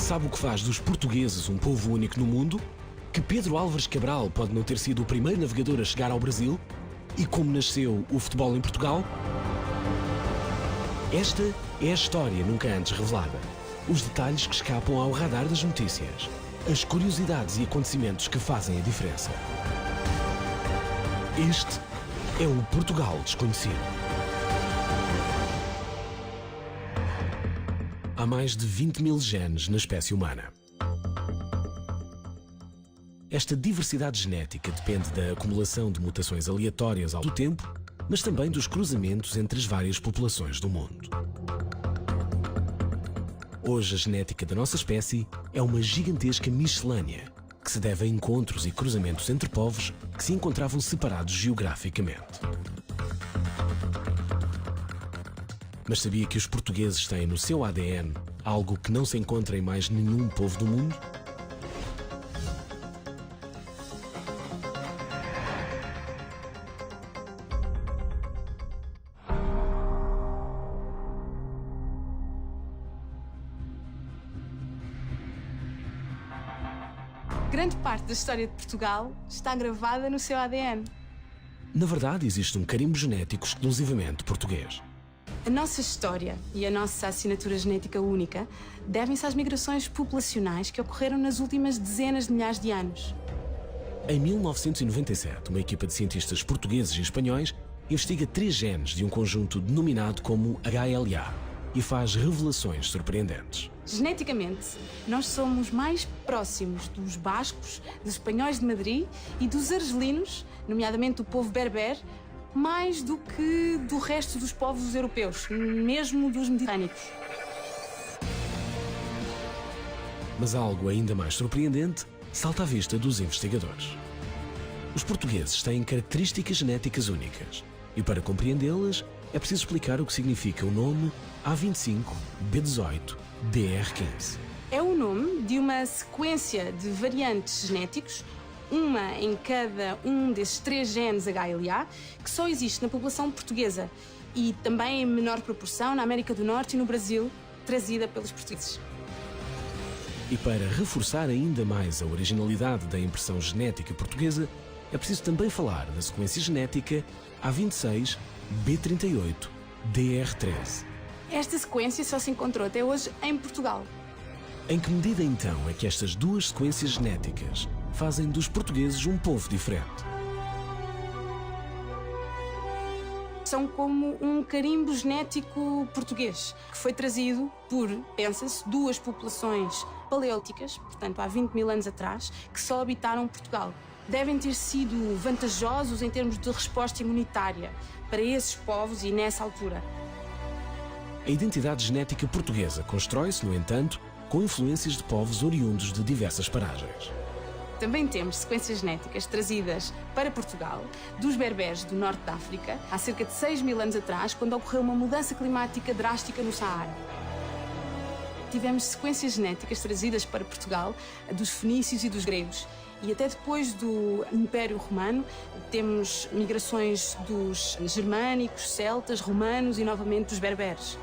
Sabe o que faz dos portugueses um povo único no mundo? Que Pedro Álvares Cabral pode não ter sido o primeiro navegador a chegar ao Brasil? E como nasceu o futebol em Portugal? Esta é a história nunca antes revelada. Os detalhes que escapam ao radar das notícias. As curiosidades e acontecimentos que fazem a diferença. Este é o Portugal Desconhecido. Há mais de 20 mil genes na espécie humana. Esta diversidade genética depende da acumulação de mutações aleatórias ao longo do tempo, mas também dos cruzamentos entre as várias populações do mundo. Hoje, a genética da nossa espécie é uma gigantesca miscelânea, que se deve a encontros e cruzamentos entre povos que se encontravam separados geograficamente. Mas sabia que os portugueses têm no seu ADN algo que não se encontra em mais nenhum povo do mundo? Grande parte da história de Portugal está gravada no seu ADN. Na verdade, existe um carimbo genético exclusivamente português. A nossa história e a nossa assinatura genética única devem-se às migrações populacionais que ocorreram nas últimas dezenas de milhares de anos. Em 1997, uma equipa de cientistas portugueses e espanhóis investiga 3 genes de um conjunto denominado como HLA e faz revelações surpreendentes. Geneticamente, nós somos mais próximos dos bascos, dos espanhóis de Madrid e dos argelinos, nomeadamente do povo berber, mais do que do resto dos povos europeus, mesmo dos mediterrâneos. Mas algo ainda mais surpreendente salta à vista dos investigadores. Os portugueses têm características genéticas únicas e, para compreendê-las, é preciso explicar o que significa o nome A25, B18, DR15. É o nome de uma sequência de variantes genéticos, uma em cada um desses 3 genes HLA, que só existe na população portuguesa e também em menor proporção na América do Norte e no Brasil, trazida pelos portugueses. E para reforçar ainda mais a originalidade da impressão genética portuguesa, é preciso também falar da sequência genética A26, B38, DR13. Esta sequência só se encontrou até hoje em Portugal. Em que medida então é que estas duas sequências genéticas fazem dos portugueses um povo diferente? São como um carimbo genético português, que foi trazido por, pensa-se, 2 populações paleolíticas, portanto há 20 mil anos atrás, que só habitaram Portugal. Devem ter sido vantajosos em termos de resposta imunitária para esses povos e nessa altura. A identidade genética portuguesa constrói-se, no entanto, com influências de povos oriundos de diversas paragens. Também temos sequências genéticas trazidas para Portugal dos berberes do norte da África, há cerca de 6 mil anos atrás, quando ocorreu uma mudança climática drástica no Saara. Tivemos sequências genéticas trazidas para Portugal dos fenícios e dos gregos. E até depois do Império Romano, temos migrações dos germânicos, celtas, romanos e novamente dos berberes.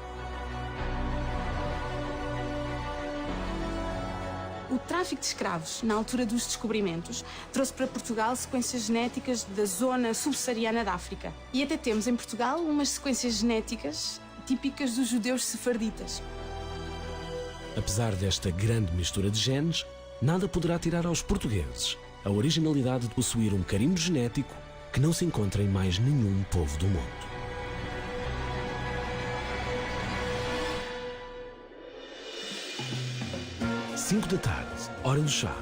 O tráfico de escravos, na altura dos descobrimentos, trouxe para Portugal sequências genéticas da zona subsaariana da África. E até temos em Portugal umas sequências genéticas típicas dos judeus sefarditas. Apesar desta grande mistura de genes, nada poderá tirar aos portugueses a originalidade de possuir um carimbo genético que não se encontra em mais nenhum povo do mundo. Cinco da tarde, hora do chá.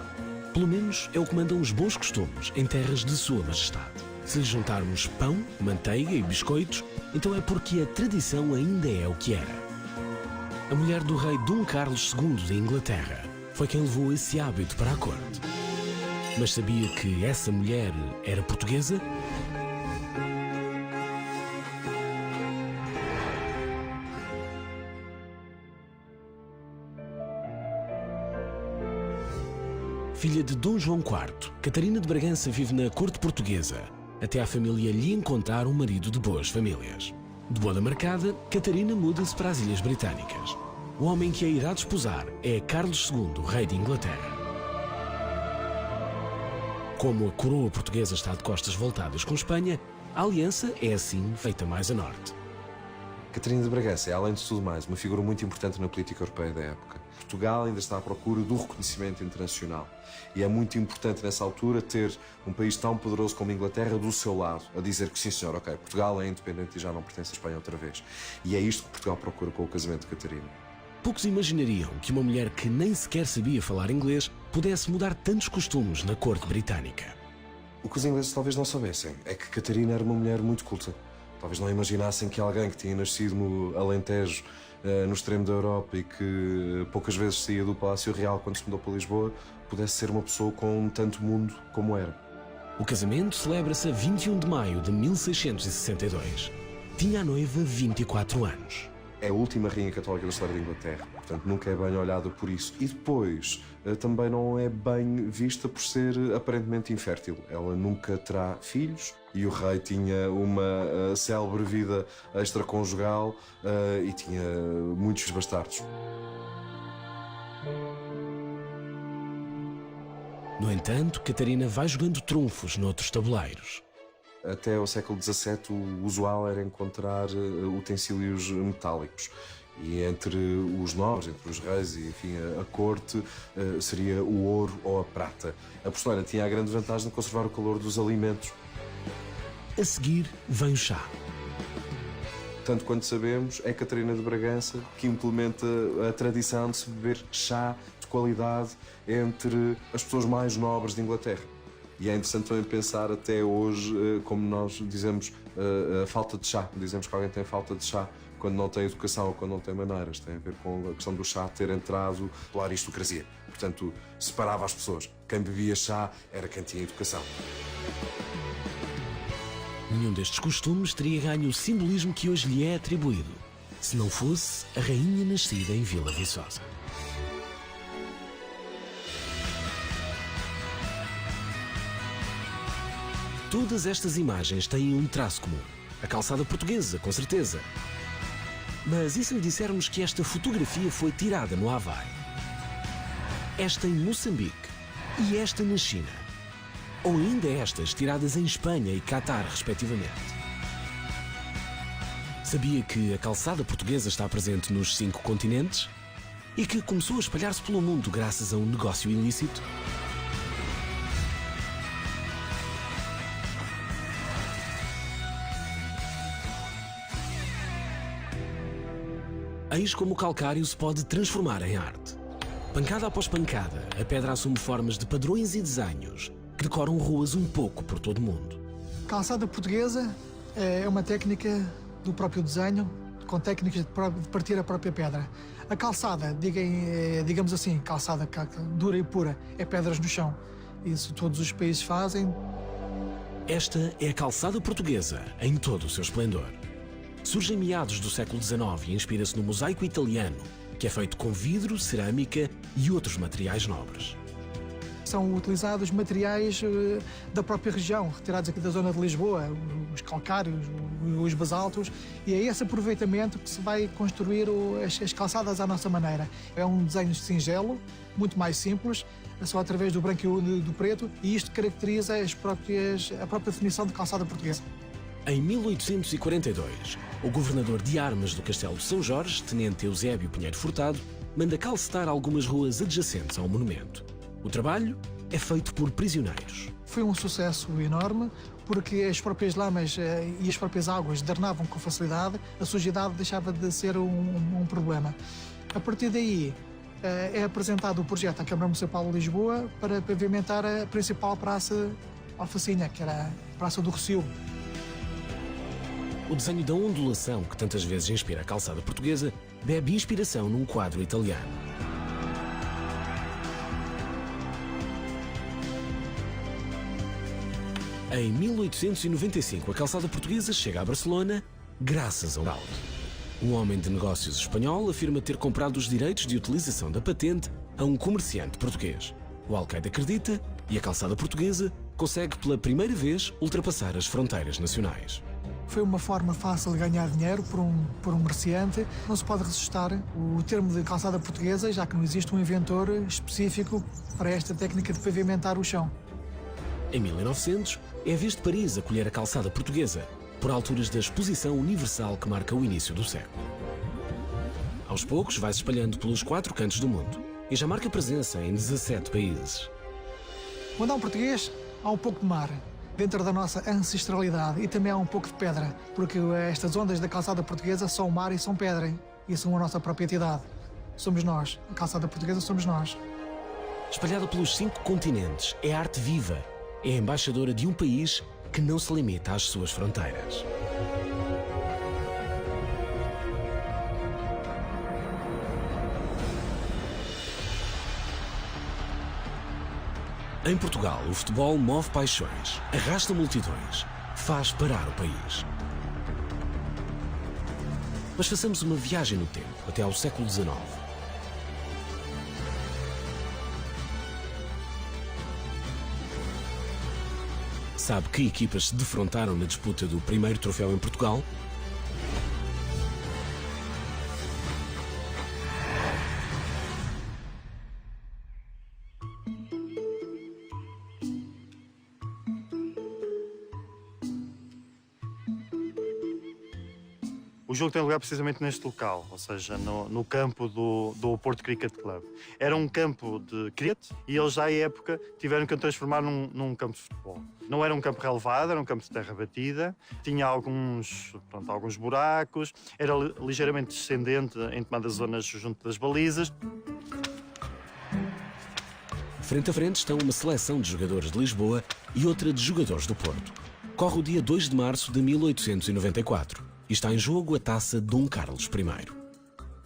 Pelo menos é o que mandam os bons costumes em terras de Sua Majestade. Se lhe juntarmos pão, manteiga e biscoitos, então é porque a tradição ainda é o que era. A mulher do rei Dom Carlos II da Inglaterra foi quem levou esse hábito para a corte. Mas sabia que essa mulher era portuguesa? Filha de Dom João IV, Catarina de Bragança vive na corte portuguesa, até a família lhe encontrar um marido de boas famílias. De boda marcada, Catarina muda-se para as Ilhas Britânicas. O homem que a irá desposar é Carlos II, rei de Inglaterra. Como a coroa portuguesa está de costas voltadas com Espanha, a aliança é assim feita mais a norte. Catarina de Bragança é, além de tudo mais, uma figura muito importante na política europeia da época. Portugal ainda está à procura do reconhecimento internacional. E é muito importante, nessa altura, ter um país tão poderoso como a Inglaterra do seu lado, a dizer que sim, senhor, ok, Portugal é independente e já não pertence à Espanha outra vez. E é isto que Portugal procura com o casamento de Catarina. Poucos imaginariam que uma mulher que nem sequer sabia falar inglês pudesse mudar tantos costumes na corte britânica. O que os ingleses talvez não soubessem é que Catarina era uma mulher muito culta. Talvez não imaginassem que alguém que tinha nascido no Alentejo, no extremo da Europa, e que poucas vezes saía do Palácio Real quando se mudou para Lisboa, pudesse ser uma pessoa com tanto mundo como era. O casamento celebra-se a 21 de maio de 1662. Tinha a noiva 24 anos. É a última rainha católica da história da Inglaterra, portanto nunca é bem olhada por isso. E depois, também não é bem vista por ser aparentemente infértil. Ela nunca terá filhos e o rei tinha uma célebre vida extraconjugal e tinha muitos bastardos. No entanto, Catarina vai jogando trunfos noutros tabuleiros. Até ao século XVII, o usual era encontrar utensílios metálicos. E entre os nobres, entre os reis e, enfim, a corte, seria o ouro ou a prata. A porcelana tinha a grande vantagem de conservar o calor dos alimentos. A seguir, vem o chá. Tanto quanto sabemos, é Catarina de Bragança que implementa a tradição de se beber chá de qualidade entre as pessoas mais nobres de Inglaterra. E é interessante também pensar até hoje, como nós dizemos, a falta de chá. Dizemos que alguém tem falta de chá quando não tem educação ou quando não tem maneiras. Tem a ver com a questão do chá ter entrado pela aristocracia. Portanto, separava as pessoas. Quem bebia chá era quem tinha educação. Nenhum destes costumes teria ganho o simbolismo que hoje lhe é atribuído, se não fosse a rainha nascida em Vila Viçosa. Todas estas imagens têm um traço comum. A calçada portuguesa, com certeza. Mas e se lhe dissermos que esta fotografia foi tirada no Havaí? Esta em Moçambique e esta na China? Ou ainda estas tiradas em Espanha e Catar, respectivamente? Sabia que a calçada portuguesa está presente nos 5 continentes? E que começou a espalhar-se pelo mundo graças a um negócio ilícito? Eis como o calcário se pode transformar em arte. Pancada após pancada, a pedra assume formas de padrões e desenhos que decoram ruas um pouco por todo o mundo. Calçada portuguesa é uma técnica do próprio desenho, com técnicas de partir a própria pedra. A calçada, digamos assim, calçada dura e pura, é pedras no chão. Isso todos os países fazem. Esta é a calçada portuguesa em todo o seu esplendor. Surge em meados do século XIX e inspira-se no mosaico italiano, que é feito com vidro, cerâmica e outros materiais nobres. São utilizados materiais da própria região, retirados aqui da zona de Lisboa, os calcários, os basaltos, e é esse aproveitamento que se vai construir as calçadas à nossa maneira. É um desenho singelo, muito mais simples, só através do branco e do preto, e isto caracteriza a própria definição de calçada portuguesa. Em 1842, o governador de armas do Castelo de São Jorge, tenente Eusébio Pinheiro Furtado, manda calcetar algumas ruas adjacentes ao monumento. O trabalho é feito por prisioneiros. Foi um sucesso enorme, porque as próprias lamas e as próprias águas drenavam com facilidade, a sujidade deixava de ser um problema. A partir daí, é apresentado o projeto à Câmara Municipal de Lisboa para pavimentar a principal praça alfacinha, que era a Praça do Rossio. O desenho da ondulação, que tantas vezes inspira a calçada portuguesa, bebe inspiração num quadro italiano. Em 1895, a calçada portuguesa chega a Barcelona graças ao Aldo. Um homem de negócios espanhol afirma ter comprado os direitos de utilização da patente a um comerciante português. O alcaide acredita e a calçada portuguesa consegue pela primeira vez ultrapassar as fronteiras nacionais. Foi uma forma fácil de ganhar dinheiro por um comerciante. Não se pode ressuscitar o termo de calçada portuguesa, já que não existe um inventor específico para esta técnica de pavimentar o chão. Em 1900, é a vez de Paris acolher a calçada portuguesa, por alturas da Exposição Universal que marca o início do século. Aos poucos, vai-se espalhando pelos 4 cantos do mundo e já marca presença em 17 países. Quando há um português, há um pouco de mar, dentro da nossa ancestralidade, e também há um pouco de pedra, porque estas ondas da calçada portuguesa são mar e são pedra, e são a nossa própria entidade. Somos nós. A calçada portuguesa somos nós. Espalhada pelos 5 continentes, é arte viva. É a embaixadora de um país que não se limita às suas fronteiras. Em Portugal, o futebol move paixões, arrasta multidões, faz parar o país. Mas façamos uma viagem no tempo, até ao século XIX. Sabe que equipas se defrontaram na disputa do primeiro troféu em Portugal? O jogo tem lugar precisamente neste local, ou seja, no campo do Porto Cricket Club. Era um campo de cricket e eles, já à época, tiveram que o transformar num campo de futebol. Não era um campo relevado, era um campo de terra batida, tinha alguns buracos, era ligeiramente descendente em determinadas zonas junto das balizas. Frente a frente estão uma seleção de jogadores de Lisboa e outra de jogadores do Porto. Corre o dia 2 de março de 1894. E está em jogo a taça Dom Carlos I.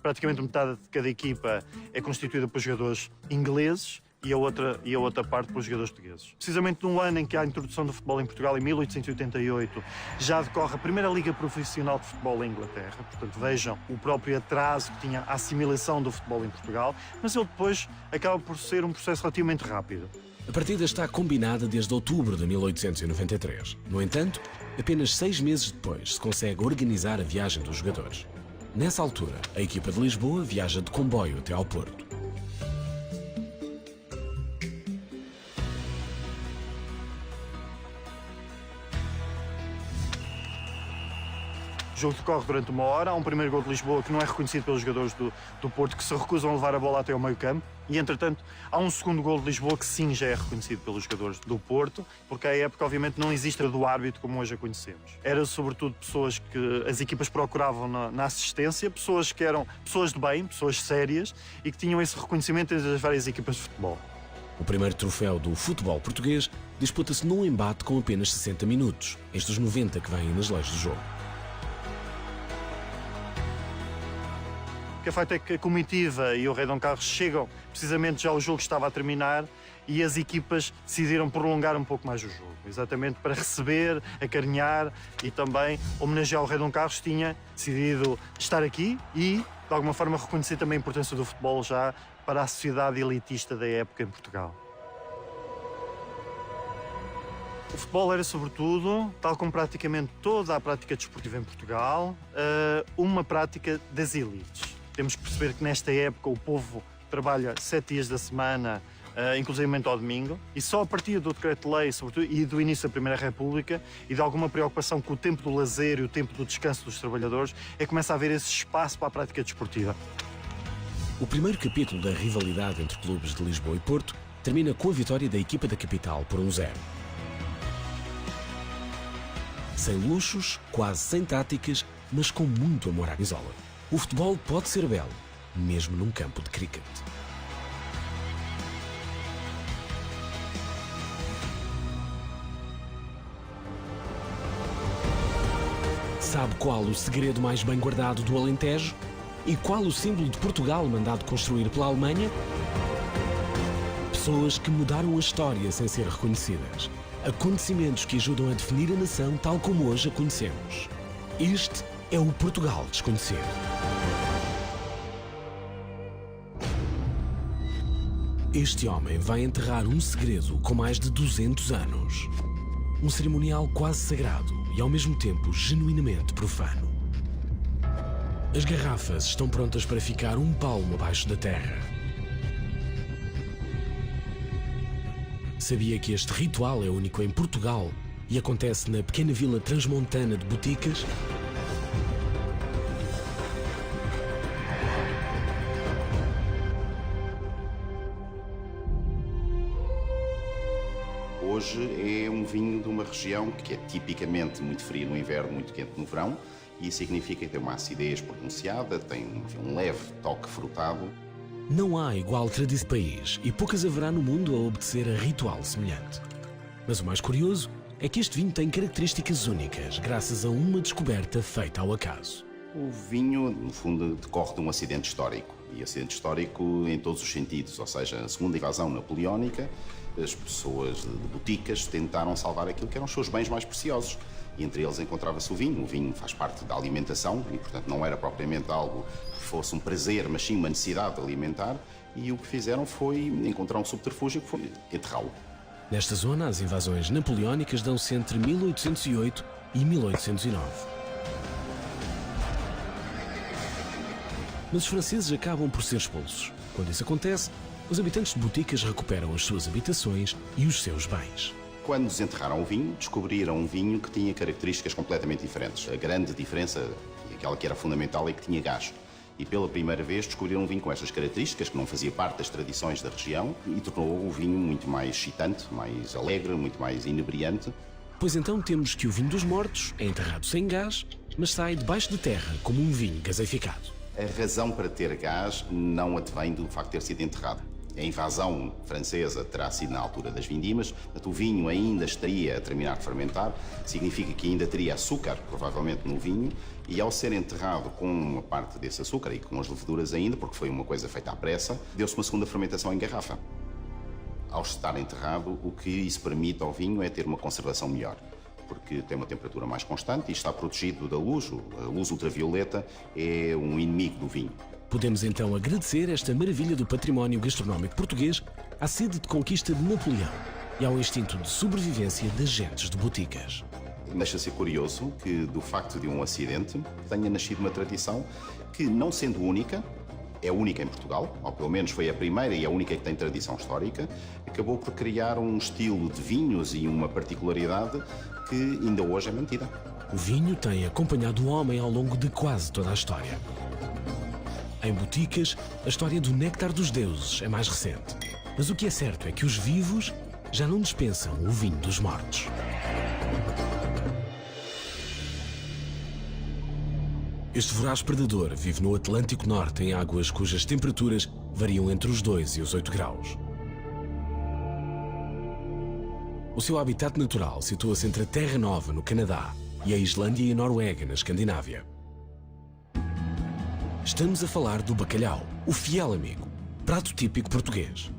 Praticamente metade de cada equipa é constituída por jogadores ingleses e a outra parte por jogadores portugueses. Precisamente no ano em que há a introdução do futebol em Portugal, em 1888, já decorre a primeira liga profissional de futebol em Inglaterra. Portanto, vejam o próprio atraso que tinha a assimilação do futebol em Portugal, mas ele depois acaba por ser um processo relativamente rápido. A partida está combinada desde outubro de 1893. No entanto, apenas 6 meses depois se consegue organizar a viagem dos jogadores. Nessa altura, a equipa de Lisboa viaja de comboio até ao Porto. O jogo decorre durante 1 hora, há um primeiro gol de Lisboa que não é reconhecido pelos jogadores do Porto, que se recusam a levar a bola até ao meio campo, e entretanto há um segundo gol de Lisboa que sim já é reconhecido pelos jogadores do Porto, porque à época obviamente não existe a do árbitro como hoje a conhecemos. Era sobretudo pessoas que as equipas procuravam na assistência, pessoas que eram pessoas de bem, pessoas sérias e que tinham esse reconhecimento entre as várias equipas de futebol. O primeiro troféu do futebol português disputa-se num embate com apenas 60 minutos, estes 90 que vêm nas leis do jogo. O que é feito é que a comitiva e o Rei Dom Carlos chegam, precisamente já o jogo estava a terminar e as equipas decidiram prolongar um pouco mais o jogo, exatamente para receber, acarinhar e também homenagear o Rei Dom Carlos, que tinha decidido estar aqui e, de alguma forma, reconhecer também a importância do futebol já para a sociedade elitista da época em Portugal. O futebol era, sobretudo, tal como praticamente toda a prática desportiva em Portugal, uma prática das elites. Temos que perceber que nesta época o povo trabalha 7 dias da semana, inclusive ao domingo, e só a partir do decreto-lei, sobretudo, e do início da Primeira República, e de alguma preocupação com o tempo do lazer e o tempo do descanso dos trabalhadores, é que começa a haver esse espaço para a prática desportiva. O primeiro capítulo da rivalidade entre clubes de Lisboa e Porto termina com a vitória da equipa da capital por 1-0. Sem luxos, quase sem táticas, mas com muito amor à camisola. O futebol pode ser belo, mesmo num campo de cricket. Sabe qual o segredo mais bem guardado do Alentejo? E qual o símbolo de Portugal mandado construir pela Alemanha? Pessoas que mudaram a história sem ser reconhecidas. Acontecimentos que ajudam a definir a nação tal como hoje a conhecemos. Este é o Portugal desconhecido. Este homem vai enterrar um segredo com mais de 200 anos. Um cerimonial quase sagrado e ao mesmo tempo genuinamente profano. As garrafas estão prontas para ficar um palmo abaixo da terra. Sabia que este ritual é único em Portugal e acontece na pequena vila transmontana de Boticas? Hoje é um vinho de uma região que é tipicamente muito fria no inverno, muito quente no verão, e isso significa que tem uma acidez pronunciada, tem um leve toque frutado. Não há igual tradição de país e poucas haverá no mundo a obedecer a ritual semelhante. Mas o mais curioso é que este vinho tem características únicas graças a uma descoberta feita ao acaso. O vinho, no fundo, decorre de um acidente histórico. E acidente histórico em todos os sentidos, ou seja, a segunda invasão napoleónica, as pessoas de Boticas tentaram salvar aquilo que eram os seus bens mais preciosos. E entre eles encontrava-se o vinho. O vinho faz parte da alimentação e, portanto, não era propriamente algo que fosse um prazer, mas sim uma necessidade alimentar. E o que fizeram foi encontrar um subterfúgio que foi enterrá-lo. Nesta zona, as invasões napoleónicas dão-se entre 1808 e 1809. Mas os franceses acabam por ser expulsos. Quando isso acontece, os habitantes de Boticas recuperam as suas habitações e os seus bens. Quando desenterraram o vinho, descobriram um vinho que tinha características completamente diferentes. A grande diferença, e aquela que era fundamental, é que tinha gás. E pela primeira vez descobriram um vinho com estas características, que não fazia parte das tradições da região, e tornou o vinho muito mais excitante, mais alegre, muito mais inebriante. Pois então temos que o vinho dos mortos é enterrado sem gás, mas sai debaixo de terra como um vinho gaseificado. A razão para ter gás não advém do facto de ter sido enterrado. A invasão francesa terá sido na altura das vindimas, portanto, o vinho ainda estaria a terminar de fermentar, significa que ainda teria açúcar, provavelmente, no vinho, e ao ser enterrado com uma parte desse açúcar e com as leveduras ainda, porque foi uma coisa feita à pressa, deu-se uma segunda fermentação em garrafa. Ao estar enterrado, o que isso permite ao vinho é ter uma conservação melhor, porque tem uma temperatura mais constante e está protegido da luz. A luz ultravioleta é um inimigo do vinho. Podemos então agradecer esta maravilha do património gastronómico português à sede de conquista de Napoleão e ao instinto de sobrevivência das gentes de Boticas. Deixa-se curioso que, do facto de um acidente, tenha nascido uma tradição que, não sendo única, é única em Portugal, ou pelo menos foi a primeira e a única que tem tradição histórica, acabou por criar um estilo de vinhos e uma particularidade que ainda hoje é mantida. O vinho tem acompanhado o homem ao longo de quase toda a história. Em Boticas, a história do néctar dos deuses é mais recente. Mas o que é certo é que os vivos já não dispensam o vinho dos mortos. Este voraz predador vive no Atlântico Norte em águas cujas temperaturas variam entre os 2 e os 8 graus. O seu habitat natural situa-se entre a Terra Nova, no Canadá, e a Islândia e a Noruega, na Escandinávia. Estamos a falar do bacalhau, o fiel amigo, prato típico português.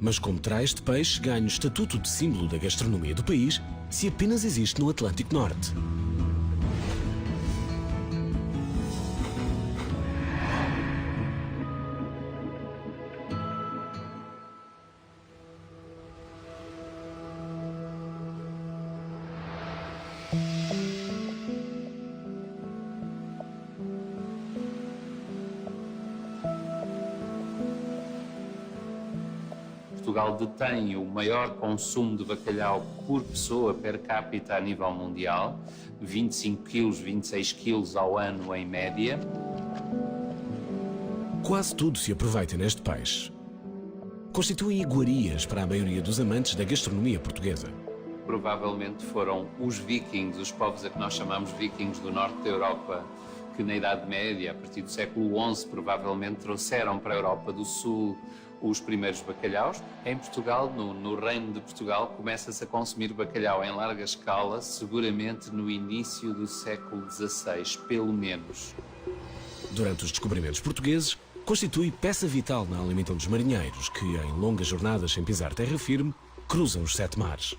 Mas como terá este peixe ganho o estatuto de símbolo da gastronomia do país se apenas existe no Atlântico Norte? Portugal detém o maior consumo de bacalhau por pessoa per capita a nível mundial, 25 kg, 26 kg ao ano em média. Quase tudo se aproveita neste peixe. Constituem iguarias para a maioria dos amantes da gastronomia portuguesa. Provavelmente foram os vikings, os povos a que nós chamamos vikings do norte da Europa, que na Idade Média, a partir do século XI, provavelmente trouxeram para a Europa do Sul os primeiros bacalhaus. Em Portugal, no Reino de Portugal, começa-se a consumir bacalhau em larga escala, seguramente no início do século XVI, pelo menos. Durante os descobrimentos portugueses, constitui peça vital na alimentação dos marinheiros que, em longas jornadas sem pisar terra firme, cruzam os 7 mares.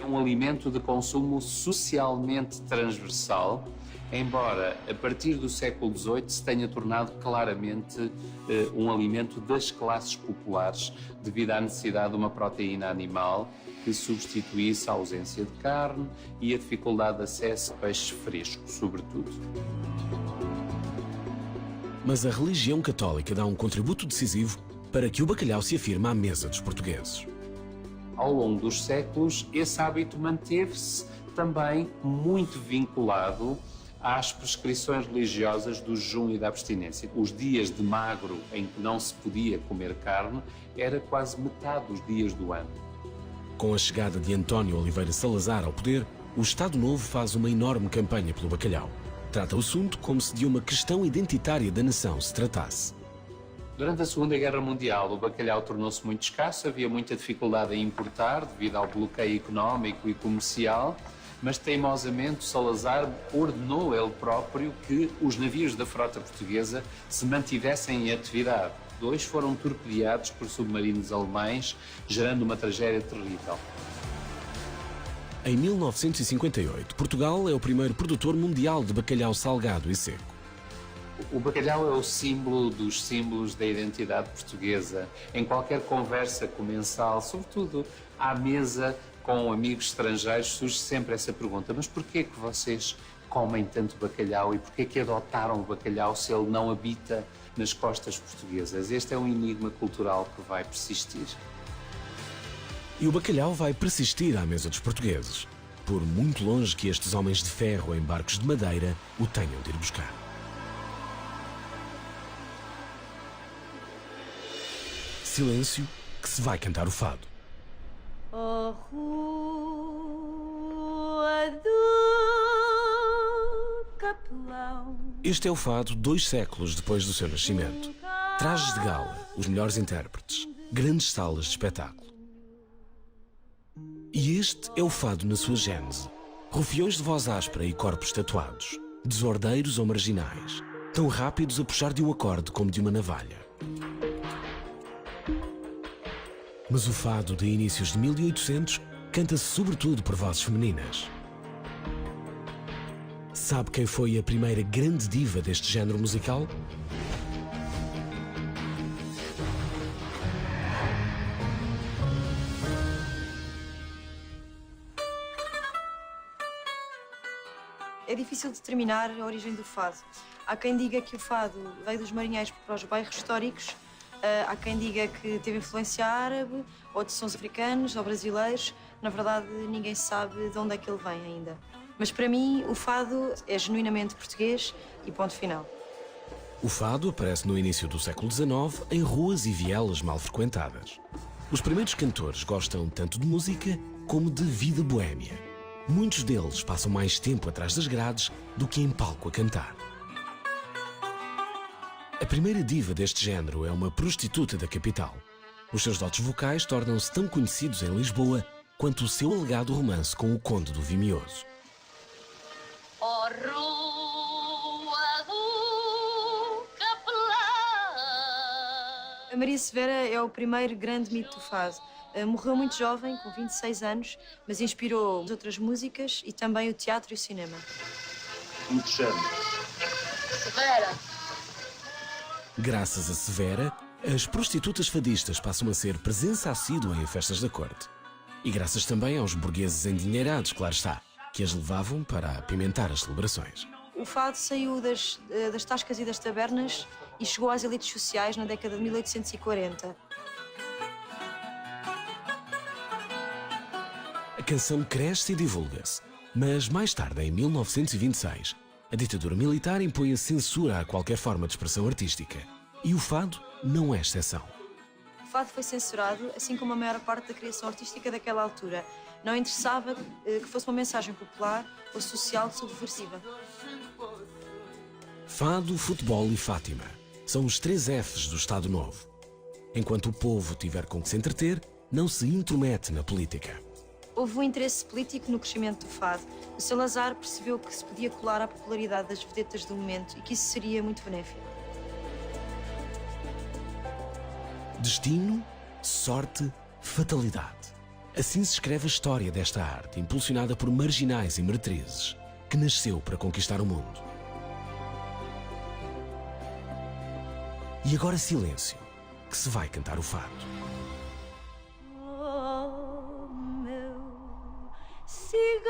Um alimento de consumo socialmente transversal embora a partir do século XVIII se tenha tornado claramente um alimento das classes populares devido à necessidade de uma proteína animal que substituísse a ausência de carne e a dificuldade de acesso a peixe fresco, sobretudo. Mas a religião católica dá um contributo decisivo para que o bacalhau se afirme à mesa dos portugueses. Ao longo dos séculos, esse hábito manteve-se também muito vinculado às prescrições religiosas do jejum e da abstinência. Os dias de magro em que não se podia comer carne era quase metade dos dias do ano. Com a chegada de António Oliveira Salazar ao poder, o Estado Novo faz uma enorme campanha pelo bacalhau. Trata o assunto como se de uma questão identitária da nação se tratasse. Durante a Segunda Guerra Mundial, o bacalhau tornou-se muito escasso, havia muita dificuldade em importar devido ao bloqueio económico e comercial, mas teimosamente Salazar ordenou ele próprio que os navios da frota portuguesa se mantivessem em atividade. 2 foram torpedeados por submarinos alemães, gerando uma tragédia terrível. Em 1958, Portugal é o primeiro produtor mundial de bacalhau salgado e seco. O bacalhau é o símbolo dos símbolos da identidade portuguesa. Em qualquer conversa comensal, sobretudo à mesa com amigos estrangeiros, surge sempre essa pergunta: mas porquê que vocês comem tanto bacalhau e porquê que adotaram o bacalhau se ele não habita nas costas portuguesas? Este é um enigma cultural que vai persistir. E o bacalhau vai persistir à mesa dos portugueses, por muito longe que estes homens de ferro em barcos de madeira o tenham de ir buscar. Silêncio, que se vai cantar o fado. Oh, Rua do Capelão. Este é o fado 2 séculos depois do seu nascimento. Trajes de gala, os melhores intérpretes, grandes salas de espetáculo. E este é o fado na sua gênese. Rufiões de voz áspera e corpos tatuados, desordeiros ou marginais, tão rápidos a puxar de um acorde como de uma navalha. Mas o fado de inícios de 1800 canta-se sobretudo por vozes femininas. Sabe quem foi a primeira grande diva deste género musical? É difícil determinar a origem do fado. Há quem diga que o fado veio dos marinheiros para os bairros históricos, há quem diga que teve influência árabe, ou de sons africanos ou brasileiros. Na verdade, ninguém sabe de onde é que ele vem ainda. Mas para mim, o fado é genuinamente português e ponto final. O fado aparece no início do século XIX em ruas e vielas mal frequentadas. Os primeiros cantores gostam tanto de música como de vida boémia. Muitos deles passam mais tempo atrás das grades do que em palco a cantar. A primeira diva deste género é uma prostituta da capital. Os seus dotes vocais tornam-se tão conhecidos em Lisboa quanto o seu alegado romance com o Conde do Vimioso. Oh, Rua do Capelão. A Maria Severa é o primeiro grande mito do fado. Morreu muito jovem, com 26 anos, mas inspirou outras músicas e também o teatro e o cinema. Como te chama? Severa. Graças a Severa, as prostitutas fadistas passam a ser presença assídua em festas da corte. E graças também aos burgueses endinheirados, claro está, que as levavam para apimentar as celebrações. O fado saiu das tascas e das tabernas e chegou às elites sociais na década de 1840. A canção cresce e divulga-se, mas mais tarde, em 1926, a ditadura militar impõe a censura a qualquer forma de expressão artística. E o fado não é exceção. O fado foi censurado, assim como a maior parte da criação artística daquela altura. Não interessava que fosse uma mensagem popular ou social subversiva. Fado, futebol e Fátima são os 3 Fs do Estado Novo. Enquanto o povo tiver com que se entreter, não se intromete na política. Houve um interesse político no crescimento do fado. O Salazar percebeu que se podia colar à popularidade das vedetas do momento e que isso seria muito benéfico. Destino, sorte, fatalidade. Assim se escreve a história desta arte, impulsionada por marginais e meretrizes. que nasceu para conquistar o mundo. E agora silêncio, que se vai cantar o fado. Oh, meu cigano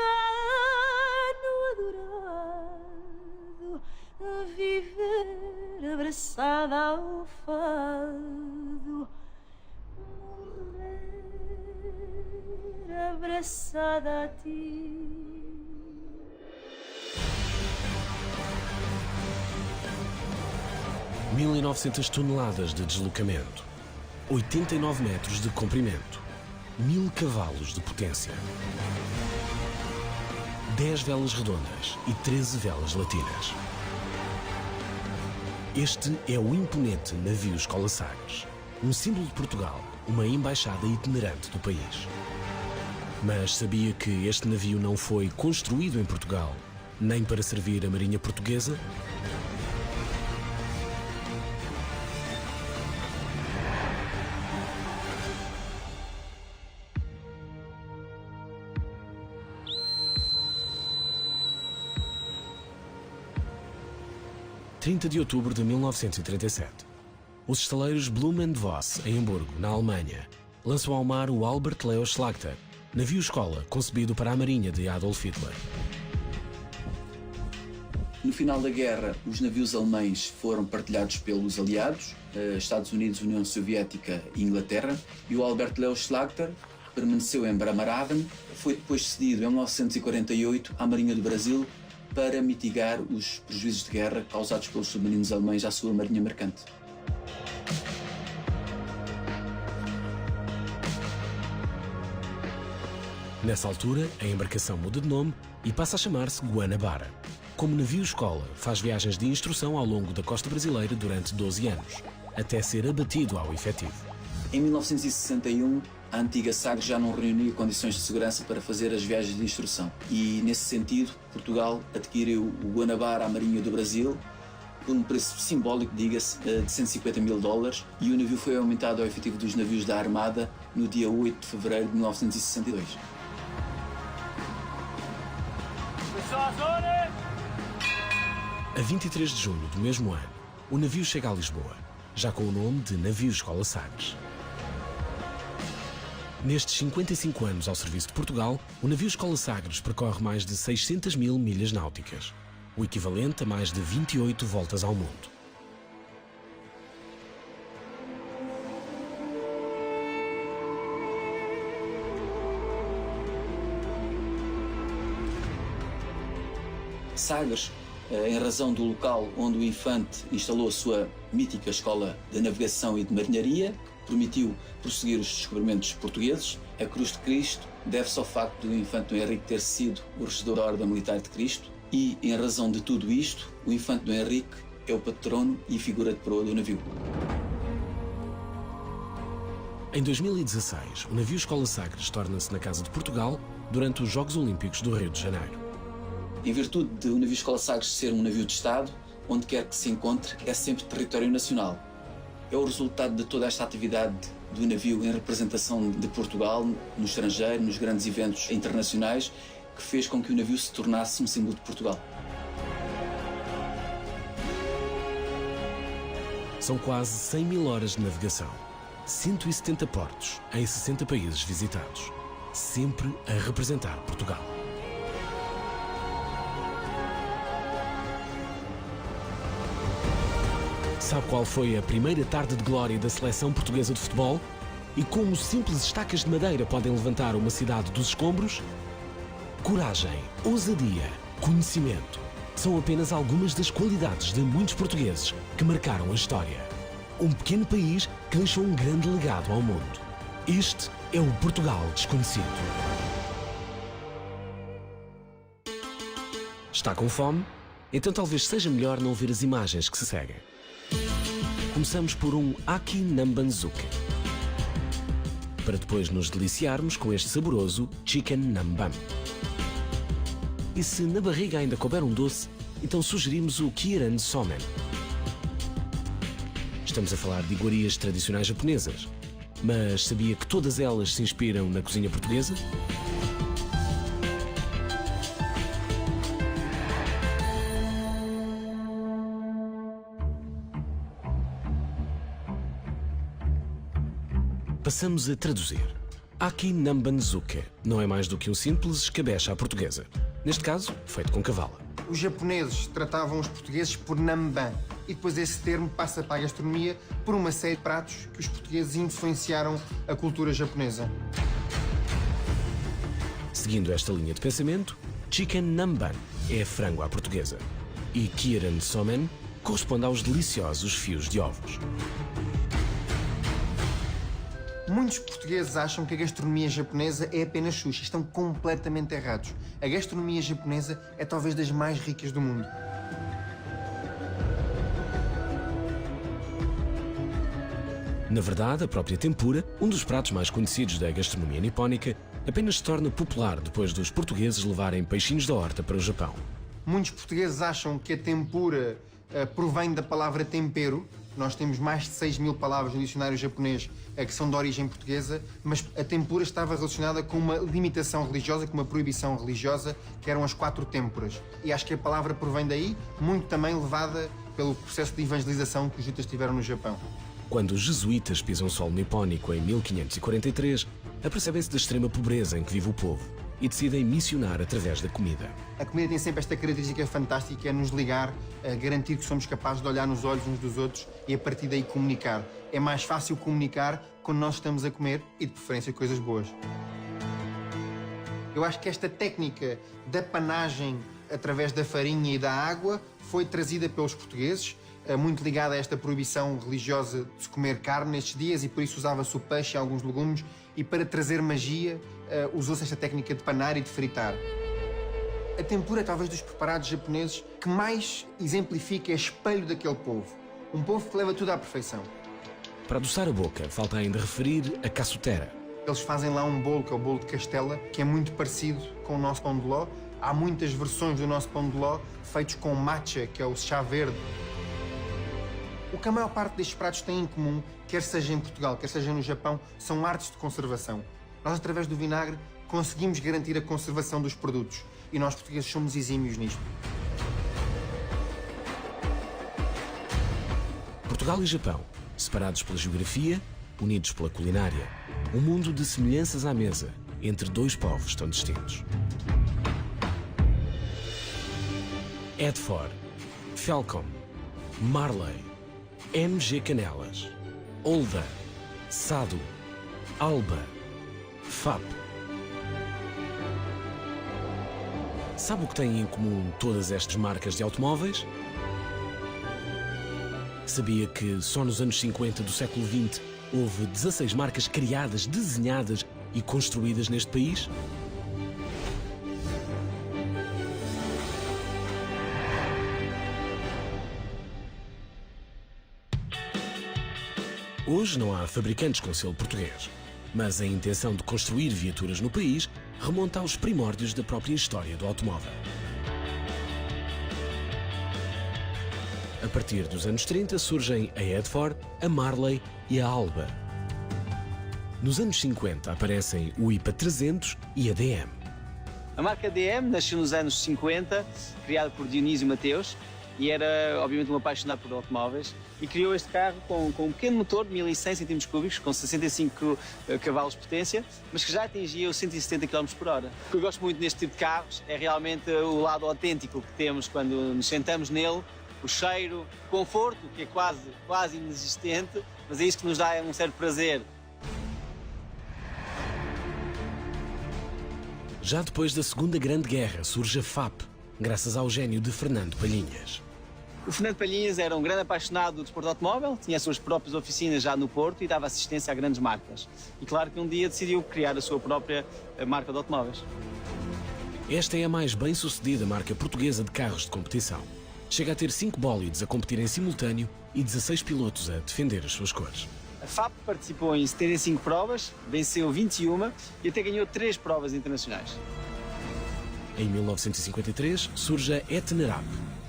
adorado, viver abraçada ao fado, morrer abraçada a ti. 1900 toneladas de deslocamento, 89 metros de comprimento, 1000 cavalos de potência, 10 velas redondas e 13 velas latinas. Este é o imponente navio Escola Sagres, um símbolo de Portugal, uma embaixada itinerante do país. Mas sabia que este navio não foi construído em Portugal, nem para servir a Marinha Portuguesa? – 30 de outubro de 1937. Os estaleiros Blohm & Voss, em Hamburgo, na Alemanha, lançam ao mar o Albert Leo Schlachter, navio-escola concebido para a Marinha de Adolf Hitler. No final da guerra, os navios alemães foram partilhados pelos aliados, Estados Unidos, União Soviética e Inglaterra, e o Albert Leo Schlachter permaneceu em Bremerhaven, foi depois cedido em 1948 à Marinha do Brasil para mitigar os prejuízos de guerra causados pelos submarinos alemães à sua marinha mercante. Nessa altura, a embarcação muda de nome e passa a chamar-se Guanabara. Como navio-escola, faz viagens de instrução ao longo da costa brasileira durante 12 anos, até ser abatido ao efetivo. Em 1961, a antiga Sagres já não reunia condições de segurança para fazer as viagens de instrução. E, nesse sentido, Portugal adquiriu o Guanabara à Marinha do Brasil por um preço simbólico, diga-se, de $150 mil, e o navio foi aumentado ao efetivo dos navios da Armada no dia 8 de fevereiro de 1962. A 23 de junho do mesmo ano, o navio chega a Lisboa, já com o nome de Navio Escola Sagres. Nestes 55 anos ao serviço de Portugal, o navio Escola Sagres percorre mais de 600 mil milhas náuticas, o equivalente a mais de 28 voltas ao mundo. Sagres, em razão do local onde o Infante instalou a sua mítica escola de navegação e de marinharia, permitiu prosseguir os descobrimentos portugueses. A Cruz de Cristo deve-se ao facto do Infante Dom Henrique ter sido o regedor da Ordem Militar de Cristo e, em razão de tudo isto, o Infante Dom Henrique é o patrono e figura de proa do navio. Em 2016, o navio Escola Sagres torna-se na Casa de Portugal durante os Jogos Olímpicos do Rio de Janeiro. Em virtude de o navio Escola Sagres ser um navio de Estado, onde quer que se encontre, é sempre território nacional. É o resultado de toda esta atividade do navio em representação de Portugal no estrangeiro, nos grandes eventos internacionais, que fez com que o navio se tornasse um símbolo de Portugal. São quase 100 mil horas de navegação, 170 portos em 60 países visitados, sempre a representar Portugal. Sabe qual foi a primeira tarde de glória da seleção portuguesa de futebol? E como simples estacas de madeira podem levantar uma cidade dos escombros? Coragem, ousadia, conhecimento são apenas algumas das qualidades de muitos portugueses que marcaram a história. Um pequeno país que deixou um grande legado ao mundo. Este é o Portugal desconhecido. Está com fome? Então talvez seja melhor não ver as imagens que se seguem. Começamos por um Aki Nambanzuke, para depois nos deliciarmos com este saboroso Chicken Nambam. E se na barriga ainda couber um doce, então sugerimos o Kiran Somen. Estamos a falar de iguarias tradicionais japonesas, mas sabia que todas elas se inspiram na cozinha portuguesa? Passamos a traduzir. Aki Nambanzuke não é mais do que um simples escabeche à portuguesa. Neste caso, feito com cavala. Os japoneses tratavam os portugueses por namban e depois esse termo passa para a gastronomia por uma série de pratos que os portugueses influenciaram a cultura japonesa. Seguindo esta linha de pensamento, Chicken Namban é frango à portuguesa e Kiran Somen corresponde aos deliciosos fios de ovos. Muitos portugueses acham que a gastronomia japonesa é apenas sushi. Estão completamente errados. A gastronomia japonesa é talvez das mais ricas do mundo. Na verdade, a própria tempura, um dos pratos mais conhecidos da gastronomia nipónica, apenas se torna popular depois dos portugueses levarem peixinhos da horta para o Japão. Muitos portugueses acham que a tempura provém da palavra tempero. Nós temos mais de 6.000 palavras no dicionário japonês que são de origem portuguesa, mas a tempura estava relacionada com uma limitação religiosa, com uma proibição religiosa, que eram as 4 têmporas. E acho que a palavra provém daí, muito também levada pelo processo de evangelização que os jesuítas tiveram no Japão. Quando os jesuítas pisam solo nipónico em 1543, apercebem-se da extrema pobreza em que vive o povo e decidem missionar através da comida. A comida tem sempre esta característica fantástica, é nos ligar, garantir que somos capazes de olhar nos olhos uns dos outros e a partir daí comunicar. É mais fácil comunicar quando nós estamos a comer e de preferência coisas boas. Eu acho que esta técnica da panagem através da farinha e da água foi trazida pelos portugueses, muito ligada a esta proibição religiosa de se comer carne nestes dias e por isso usava-se o peixe e alguns legumes e para trazer magia usou-se esta técnica de panar e de fritar. A tempura é talvez dos preparados japoneses que mais exemplifica, é espelho daquele povo. Um povo que leva tudo à perfeição. Para adoçar a boca, falta ainda referir a cassutera. Eles fazem lá um bolo, que é o bolo de Castela, que é muito parecido com o nosso pão de ló. Há muitas versões do nosso pão de ló feitos com matcha, que é o chá verde. O que a maior parte destes pratos tem em comum, quer seja em Portugal, quer seja no Japão, são artes de conservação. Nós, através do vinagre, conseguimos garantir a conservação dos produtos. E nós, portugueses, somos exímios nisto. Portugal e Japão, separados pela geografia, unidos pela culinária. Um mundo de semelhanças à mesa, entre dois povos tão distintos. Edford, Falcon, Marley, MG Canelas, Olda, Sado, Alba, FAP. Sabe o que têm em comum todas estas marcas de automóveis? Sabia que só nos anos 50 do século XX houve 16 marcas criadas, desenhadas e construídas neste país? Hoje não há fabricantes com selo português, mas a intenção de construir viaturas no país remonta aos primórdios da própria história do automóvel. A partir dos anos 30 surgem a Edford, a Marley e a Alba. Nos anos 50 aparecem o IPA 300 e a DM. A marca DM nasceu nos anos 50, criada por Dionísio Mateus, e era obviamente um apaixonado por automóveis, e criou este carro com um pequeno motor de 1100 cm3, com 65 cavalos de potência, mas que já atingia os 170 km por hora. O que eu gosto muito neste tipo de carros é realmente o lado autêntico que temos quando nos sentamos nele, o cheiro, o conforto, que é quase inexistente, mas é isso que nos dá um certo prazer. Já depois da Segunda Grande Guerra surge a FAP, graças ao gênio de Fernando Palhinhas. O Fernando Palhinhas era um grande apaixonado do desporto automóvel, tinha as suas próprias oficinas já no Porto e dava assistência a grandes marcas. E claro que um dia decidiu criar a sua própria marca de automóveis. Esta é a mais bem-sucedida marca portuguesa de carros de competição. Chega a ter 5 bólides a competir em simultâneo e 16 pilotos a defender as suas cores. A FAP participou em 75 provas, venceu 21 e até ganhou 3 provas internacionais. Em 1953 surge a Itinerap,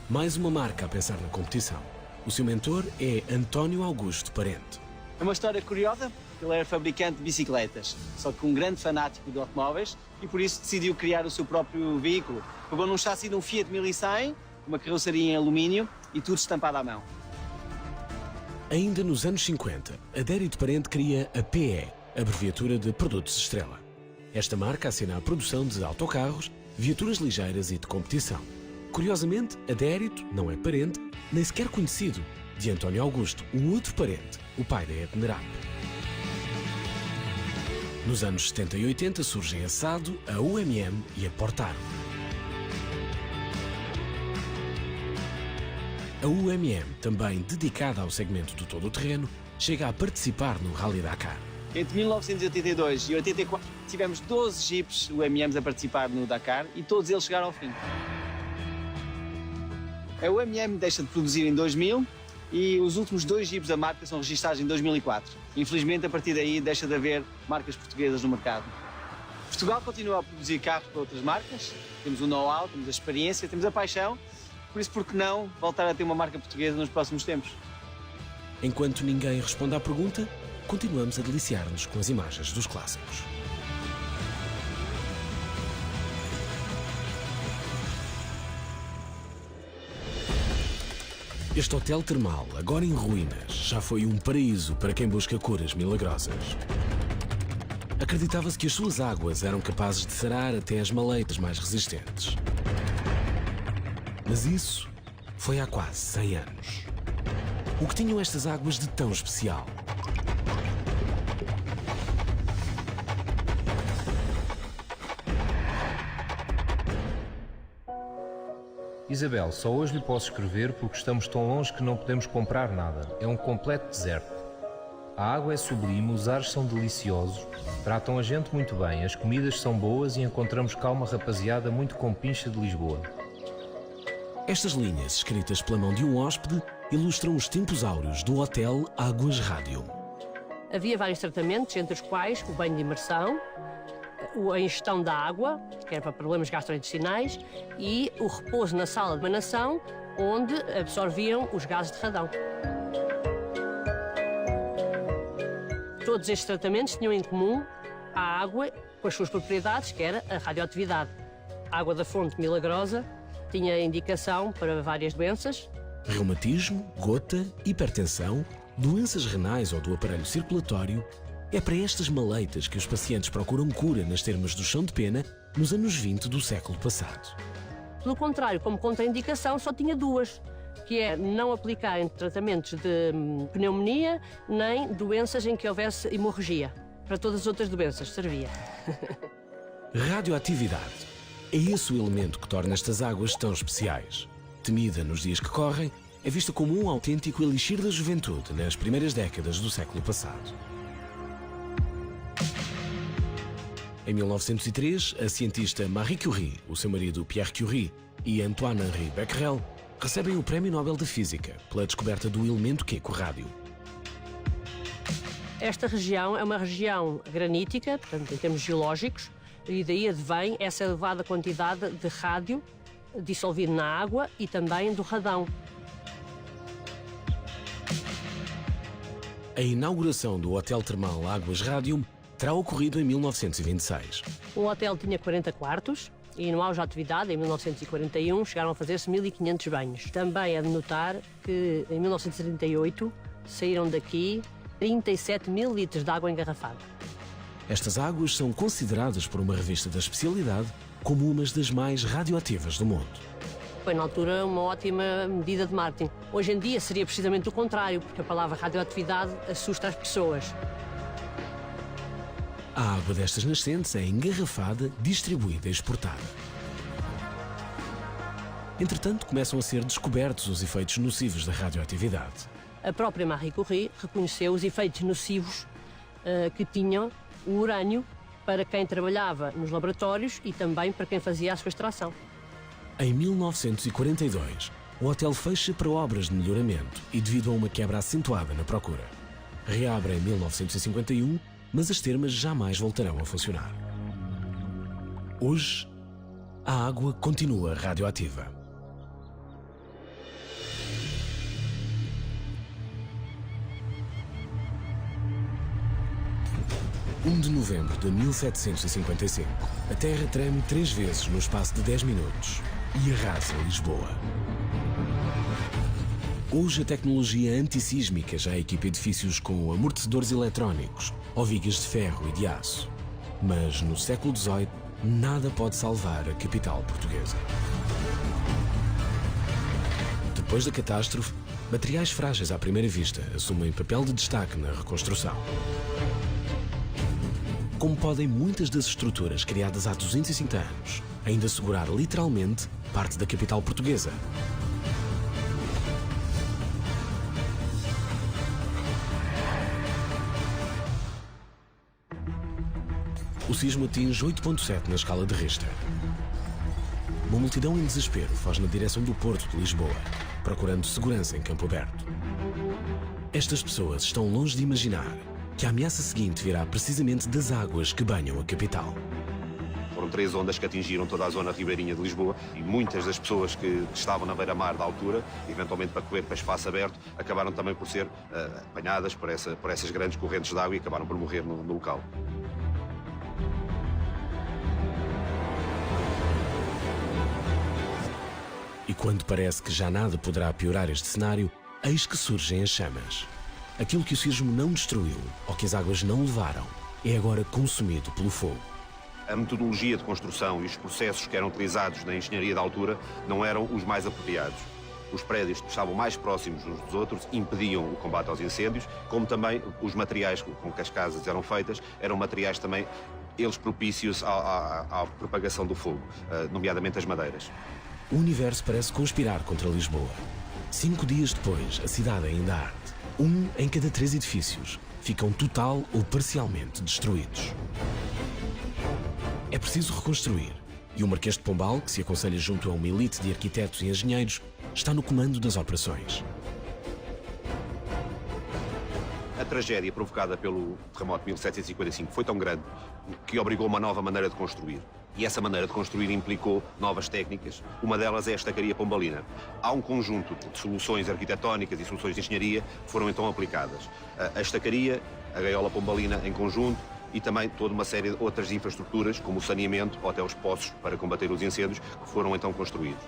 mais uma marca a pensar na competição. O seu mentor é António Augusto Parente. É uma história curiosa, ele era fabricante de bicicletas, só que um grande fanático de automóveis e por isso decidiu criar o seu próprio veículo. Pegou num chassi de um Fiat 1100, uma carroceria em alumínio e tudo estampado à mão. Ainda nos anos 50, Adérito Parente cria a PE, abreviatura de Produtos Estrela. Esta marca assina a produção de autocarros, viaturas ligeiras e de competição. Curiosamente, Adérito não é parente, nem sequer conhecido, de António Augusto, um outro parente, o pai da Etnerap. Nos anos 70 e 80 surgem a SADO, a UMM e a Portar. A UMM, também dedicada ao segmento do todo-terreno, chega a participar no Rally Dakar. Entre 1982 e 84 tivemos 12 jipes UMMs a participar no Dakar e todos eles chegaram ao fim. A UMM deixa de produzir em 2000 e os últimos 2 jipes da marca são registados em 2004. Infelizmente, a partir daí, deixa de haver marcas portuguesas no mercado. Portugal continua a produzir carros para outras marcas. Temos o know-how, temos a experiência, temos a paixão. Por isso, por que não voltar a ter uma marca portuguesa nos próximos tempos? Enquanto ninguém responde à pergunta, continuamos a deliciar-nos com as imagens dos clássicos. Este hotel termal, agora em ruínas, já foi um paraíso para quem busca curas milagrosas. Acreditava-se que as suas águas eram capazes de sarar até as maleitas mais resistentes. Mas isso foi há quase 100 anos. O que tinham estas águas de tão especial? Isabel, só hoje lhe posso escrever porque estamos tão longe que não podemos comprar nada. É um completo deserto. A água é sublime, os ares são deliciosos, tratam a gente muito bem, as comidas são boas e encontramos cá uma rapaziada muito compincha de Lisboa. Estas linhas, escritas pela mão de um hóspede, ilustram os tempos áureos do Hotel Águas Rádio. Havia vários tratamentos, entre os quais o banho de imersão, a ingestão da água, que era para problemas gastrointestinais, e o repouso na sala de emanação, onde absorviam os gases de radão. Todos estes tratamentos tinham em comum a água com as suas propriedades, que era a radioatividade. A água da fonte milagrosa tinha indicação para várias doenças. Reumatismo, gota, hipertensão, doenças renais ou do aparelho circulatório. É para estas maleitas que os pacientes procuram cura nas termas do chão de pena nos anos 20 do século passado. Pelo contrário, como contraindicação, só tinha 2, que é não aplicar em tratamentos de pneumonia nem doenças em que houvesse hemorragia. Para todas as outras doenças servia. Radioatividade. É esse o elemento que torna estas águas tão especiais. Temida nos dias que correm, é vista como um autêntico elixir da juventude nas primeiras décadas do século passado. Em 1903, a cientista Marie Curie, o seu marido Pierre Curie e Antoine-Henri Becquerel recebem o Prémio Nobel de Física pela descoberta do elemento químico rádio. Esta região é uma região granítica, portanto, em termos geológicos, e daí advém essa elevada quantidade de rádio dissolvido na água e também do radão. A inauguração do Hotel Termal Águas Rádio terá ocorrido em 1926. O hotel tinha 40 quartos e no auge da atividade, em 1941, chegaram a fazer-se 1.500 banhos. Também é de notar que em 1938 saíram daqui 37 mil litros de água engarrafada. Estas águas são consideradas por uma revista da especialidade como umas das mais radioativas do mundo. Foi, na altura, uma ótima medida de marketing. Hoje em dia seria precisamente o contrário, porque a palavra radioatividade assusta as pessoas. A água destas nascentes é engarrafada, distribuída e exportada. Entretanto, começam a ser descobertos os efeitos nocivos da radioatividade. A própria Marie Curie reconheceu os efeitos nocivos que tinham o urânio para quem trabalhava nos laboratórios e também para quem fazia a sua extração. Em 1942, o hotel fecha para obras de melhoramento e devido a uma quebra acentuada na procura. Reabre em 1951, mas as termas jamais voltarão a funcionar. Hoje, a água continua radioativa. (1 de novembro de 1755, a Terra treme 3 vezes no espaço de 10 minutos e arrasa Lisboa. Hoje a tecnologia antissísmica já equipa edifícios com amortecedores eletrónicos ou vigas de ferro e de aço. Mas no século XVIII, nada pode salvar a capital portuguesa. Depois da catástrofe, materiais frágeis à primeira vista assumem papel de destaque na reconstrução. Como podem muitas das estruturas criadas há 250 anos ainda segurar literalmente parte da capital portuguesa? O sismo atinge 8,7 na escala de Richter. Uma multidão em desespero foge na direção do Porto de Lisboa, procurando segurança em campo aberto. Estas pessoas estão longe de imaginar que a ameaça seguinte virá precisamente das águas que banham a capital. Foram 3 ondas que atingiram toda a zona ribeirinha de Lisboa e muitas das pessoas que estavam na beira-mar da altura, eventualmente para correr para espaço aberto, acabaram também por ser apanhadas por essas grandes correntes de água e acabaram por morrer no local. E quando parece que já nada poderá piorar este cenário, eis que surgem as chamas. Aquilo que o sismo não destruiu, ou que as águas não levaram, é agora consumido pelo fogo. A metodologia de construção e os processos que eram utilizados na engenharia da altura não eram os mais apropriados. Os prédios que estavam mais próximos uns dos outros impediam o combate aos incêndios, como também os materiais com que as casas eram feitas eram materiais também, eles propícios à propagação do fogo, nomeadamente as madeiras. O universo parece conspirar contra Lisboa. 5 dias depois, a cidade ainda arde. 1 em cada 3 edifícios ficam total ou parcialmente destruídos. É preciso reconstruir, e o Marquês de Pombal, que se aconselha junto a uma elite de arquitetos e engenheiros, está no comando das operações. A tragédia provocada pelo terremoto de 1755 foi tão grande que obrigou uma nova maneira de construir. E essa maneira de construir implicou novas técnicas. Uma delas é a estacaria pombalina. Há um conjunto de soluções arquitetónicas e soluções de engenharia que foram então aplicadas. A estacaria, a gaiola pombalina em conjunto e também toda uma série de outras infraestruturas, como o saneamento ou até os poços para combater os incêndios, que foram então construídos.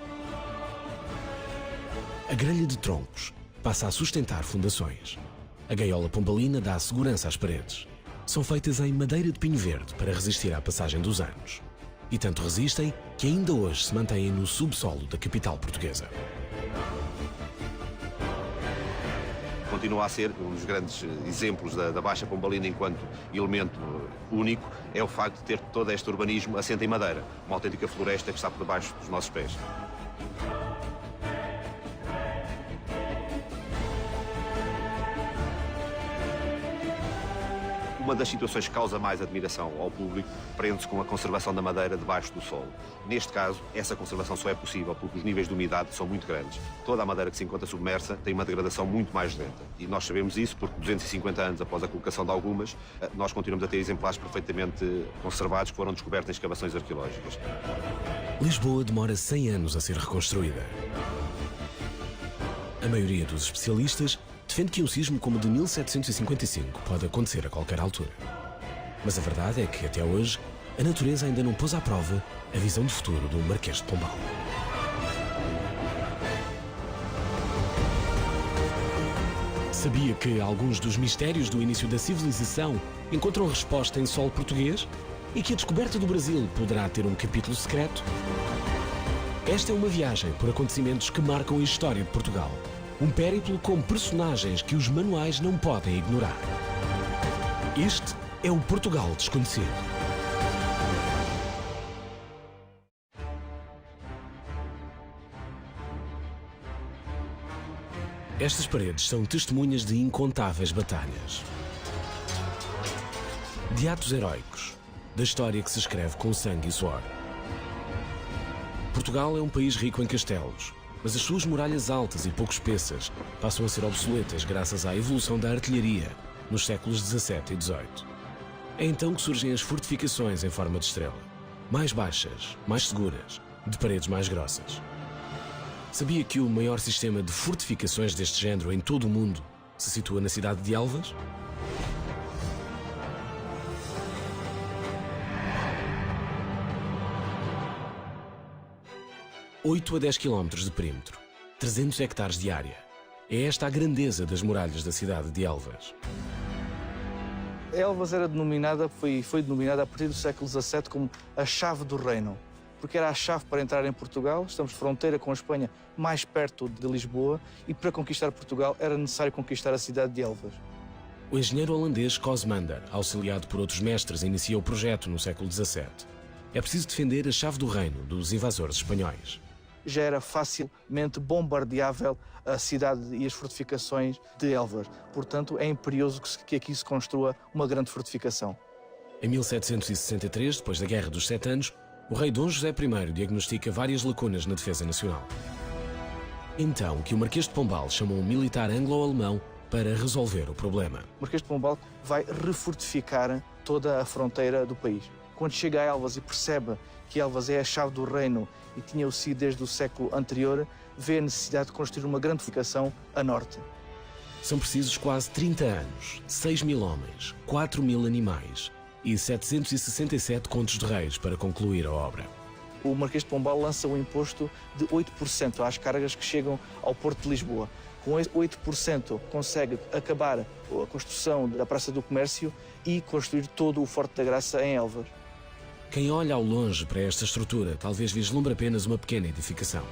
A grelha de troncos passa a sustentar fundações. A gaiola pombalina dá segurança às paredes. São feitas em madeira de pinho verde para resistir à passagem dos anos. E tanto resistem que ainda hoje se mantêm no subsolo da capital portuguesa. Continua a ser um dos grandes exemplos da Baixa Pombalina enquanto elemento único, é o facto de ter todo este urbanismo assente em madeira, uma autêntica floresta que está por debaixo dos nossos pés. Uma das situações que causa mais admiração ao público prende-se com a conservação da madeira debaixo do solo. Neste caso, essa conservação só é possível porque os níveis de umidade são muito grandes. Toda a madeira que se encontra submersa tem uma degradação muito mais lenta. E nós sabemos isso porque 250 anos após a colocação de algumas, nós continuamos a ter exemplares perfeitamente conservados que foram descobertos em escavações arqueológicas. Lisboa demora 100 anos a ser reconstruída. A maioria dos especialistas defende que um sismo como o de 1755 pode acontecer a qualquer altura. Mas a verdade é que, até hoje, a natureza ainda não pôs à prova a visão de futuro do Marquês de Pombal. Sabia que alguns dos mistérios do início da civilização encontram resposta em solo português? E que a descoberta do Brasil poderá ter um capítulo secreto? Esta é uma viagem por acontecimentos que marcam a história de Portugal. Um périplo com personagens que os manuais não podem ignorar. Este é o Portugal Desconhecido. Estas paredes são testemunhas de incontáveis batalhas. De atos heróicos, da história que se escreve com sangue e suor. Portugal é um país rico em castelos, mas as suas muralhas altas e pouco espessas passam a ser obsoletas graças à evolução da artilharia nos séculos XVII e XVIII. É então que surgem as fortificações em forma de estrela, mais baixas, mais seguras, de paredes mais grossas. Sabia que o maior sistema de fortificações deste género em todo o mundo se situa na cidade de Elvas? (8 a 10 km de perímetro, 300 hectares de área. É esta a grandeza das muralhas da cidade de Elvas. Elvas era denominada, foi denominada a partir do século XVII como a chave do reino, porque era a chave para entrar em Portugal. Estamos fronteira com a Espanha, mais perto de Lisboa, e para conquistar Portugal era necessário conquistar a cidade de Elvas. O engenheiro holandês Cosmander, auxiliado por outros mestres, inicia o projeto no século XVII. É preciso defender a chave do reino dos invasores espanhóis. Já era facilmente bombardeável a cidade e as fortificações de Elvas. Portanto, é imperioso que aqui se construa uma grande fortificação. Em 1763, depois da Guerra dos Sete Anos, o rei Dom José I diagnostica várias lacunas na defesa nacional. Então que o Marquês de Pombal chamou um militar anglo-alemão para resolver o problema. O Marquês de Pombal vai refortificar toda a fronteira do país. Quando chega a Elvas e percebe que Elvas é a chave do reino e tinha-o sido desde o século anterior, vê a necessidade de construir uma grande fortificação a norte. São precisos quase 30 anos, 6.000 homens, 4.000 animais e 767 contos de reis para concluir a obra. O Marquês de Pombal lança um imposto de 8% às cargas que chegam ao Porto de Lisboa. Com esse 8% consegue acabar a construção da Praça do Comércio e construir todo o Forte da Graça em Elvas. Quem olha ao longe para esta estrutura talvez vislumbre apenas uma pequena edificação.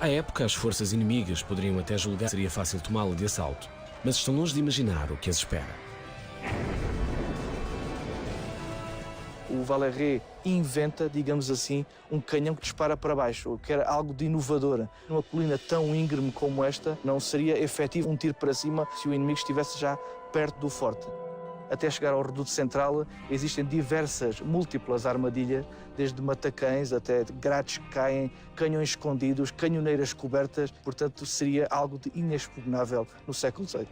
À época, as forças inimigas poderiam até julgar que seria fácil tomá-la de assalto, mas estão longe de imaginar o que as espera. O Valerré inventa, digamos assim, um canhão que dispara para baixo, que era algo de inovador. Numa colina tão íngreme como esta, não seria efetivo um tiro para cima se o inimigo estivesse já perto do forte. Até chegar ao reduto central, existem múltiplas armadilhas, desde matacães até grades que caem, canhões escondidos, canhoneiras cobertas. Portanto, seria algo de inexpugnável no século XVIII.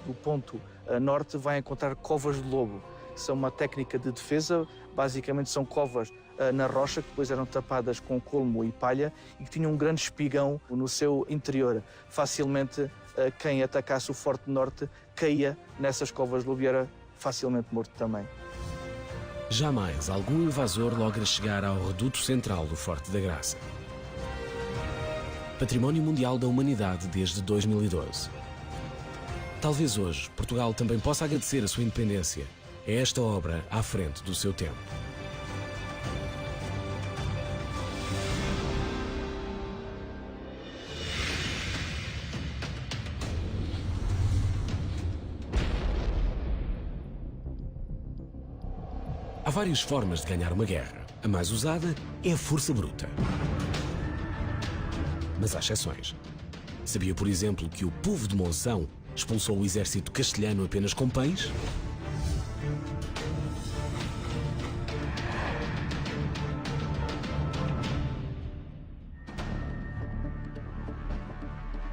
Do ponto a norte vai encontrar covas de lobo, que são uma técnica de defesa. Basicamente são covas na rocha, que depois eram tapadas com colmo e palha e que tinham um grande espigão no seu interior. Facilmente, quem atacasse o Forte Norte caía nessas covas de lobo e era facilmente morto também. Jamais algum invasor logra chegar ao reduto central do Forte da Graça. Património Mundial da Humanidade desde 2012. Talvez hoje Portugal também possa agradecer a sua independência. É esta obra à frente do seu tempo. Há várias formas de ganhar uma guerra. A mais usada é a força bruta. Mas há exceções. Sabia, por exemplo, que o povo de Monção expulsou o exército castelhano apenas com pães?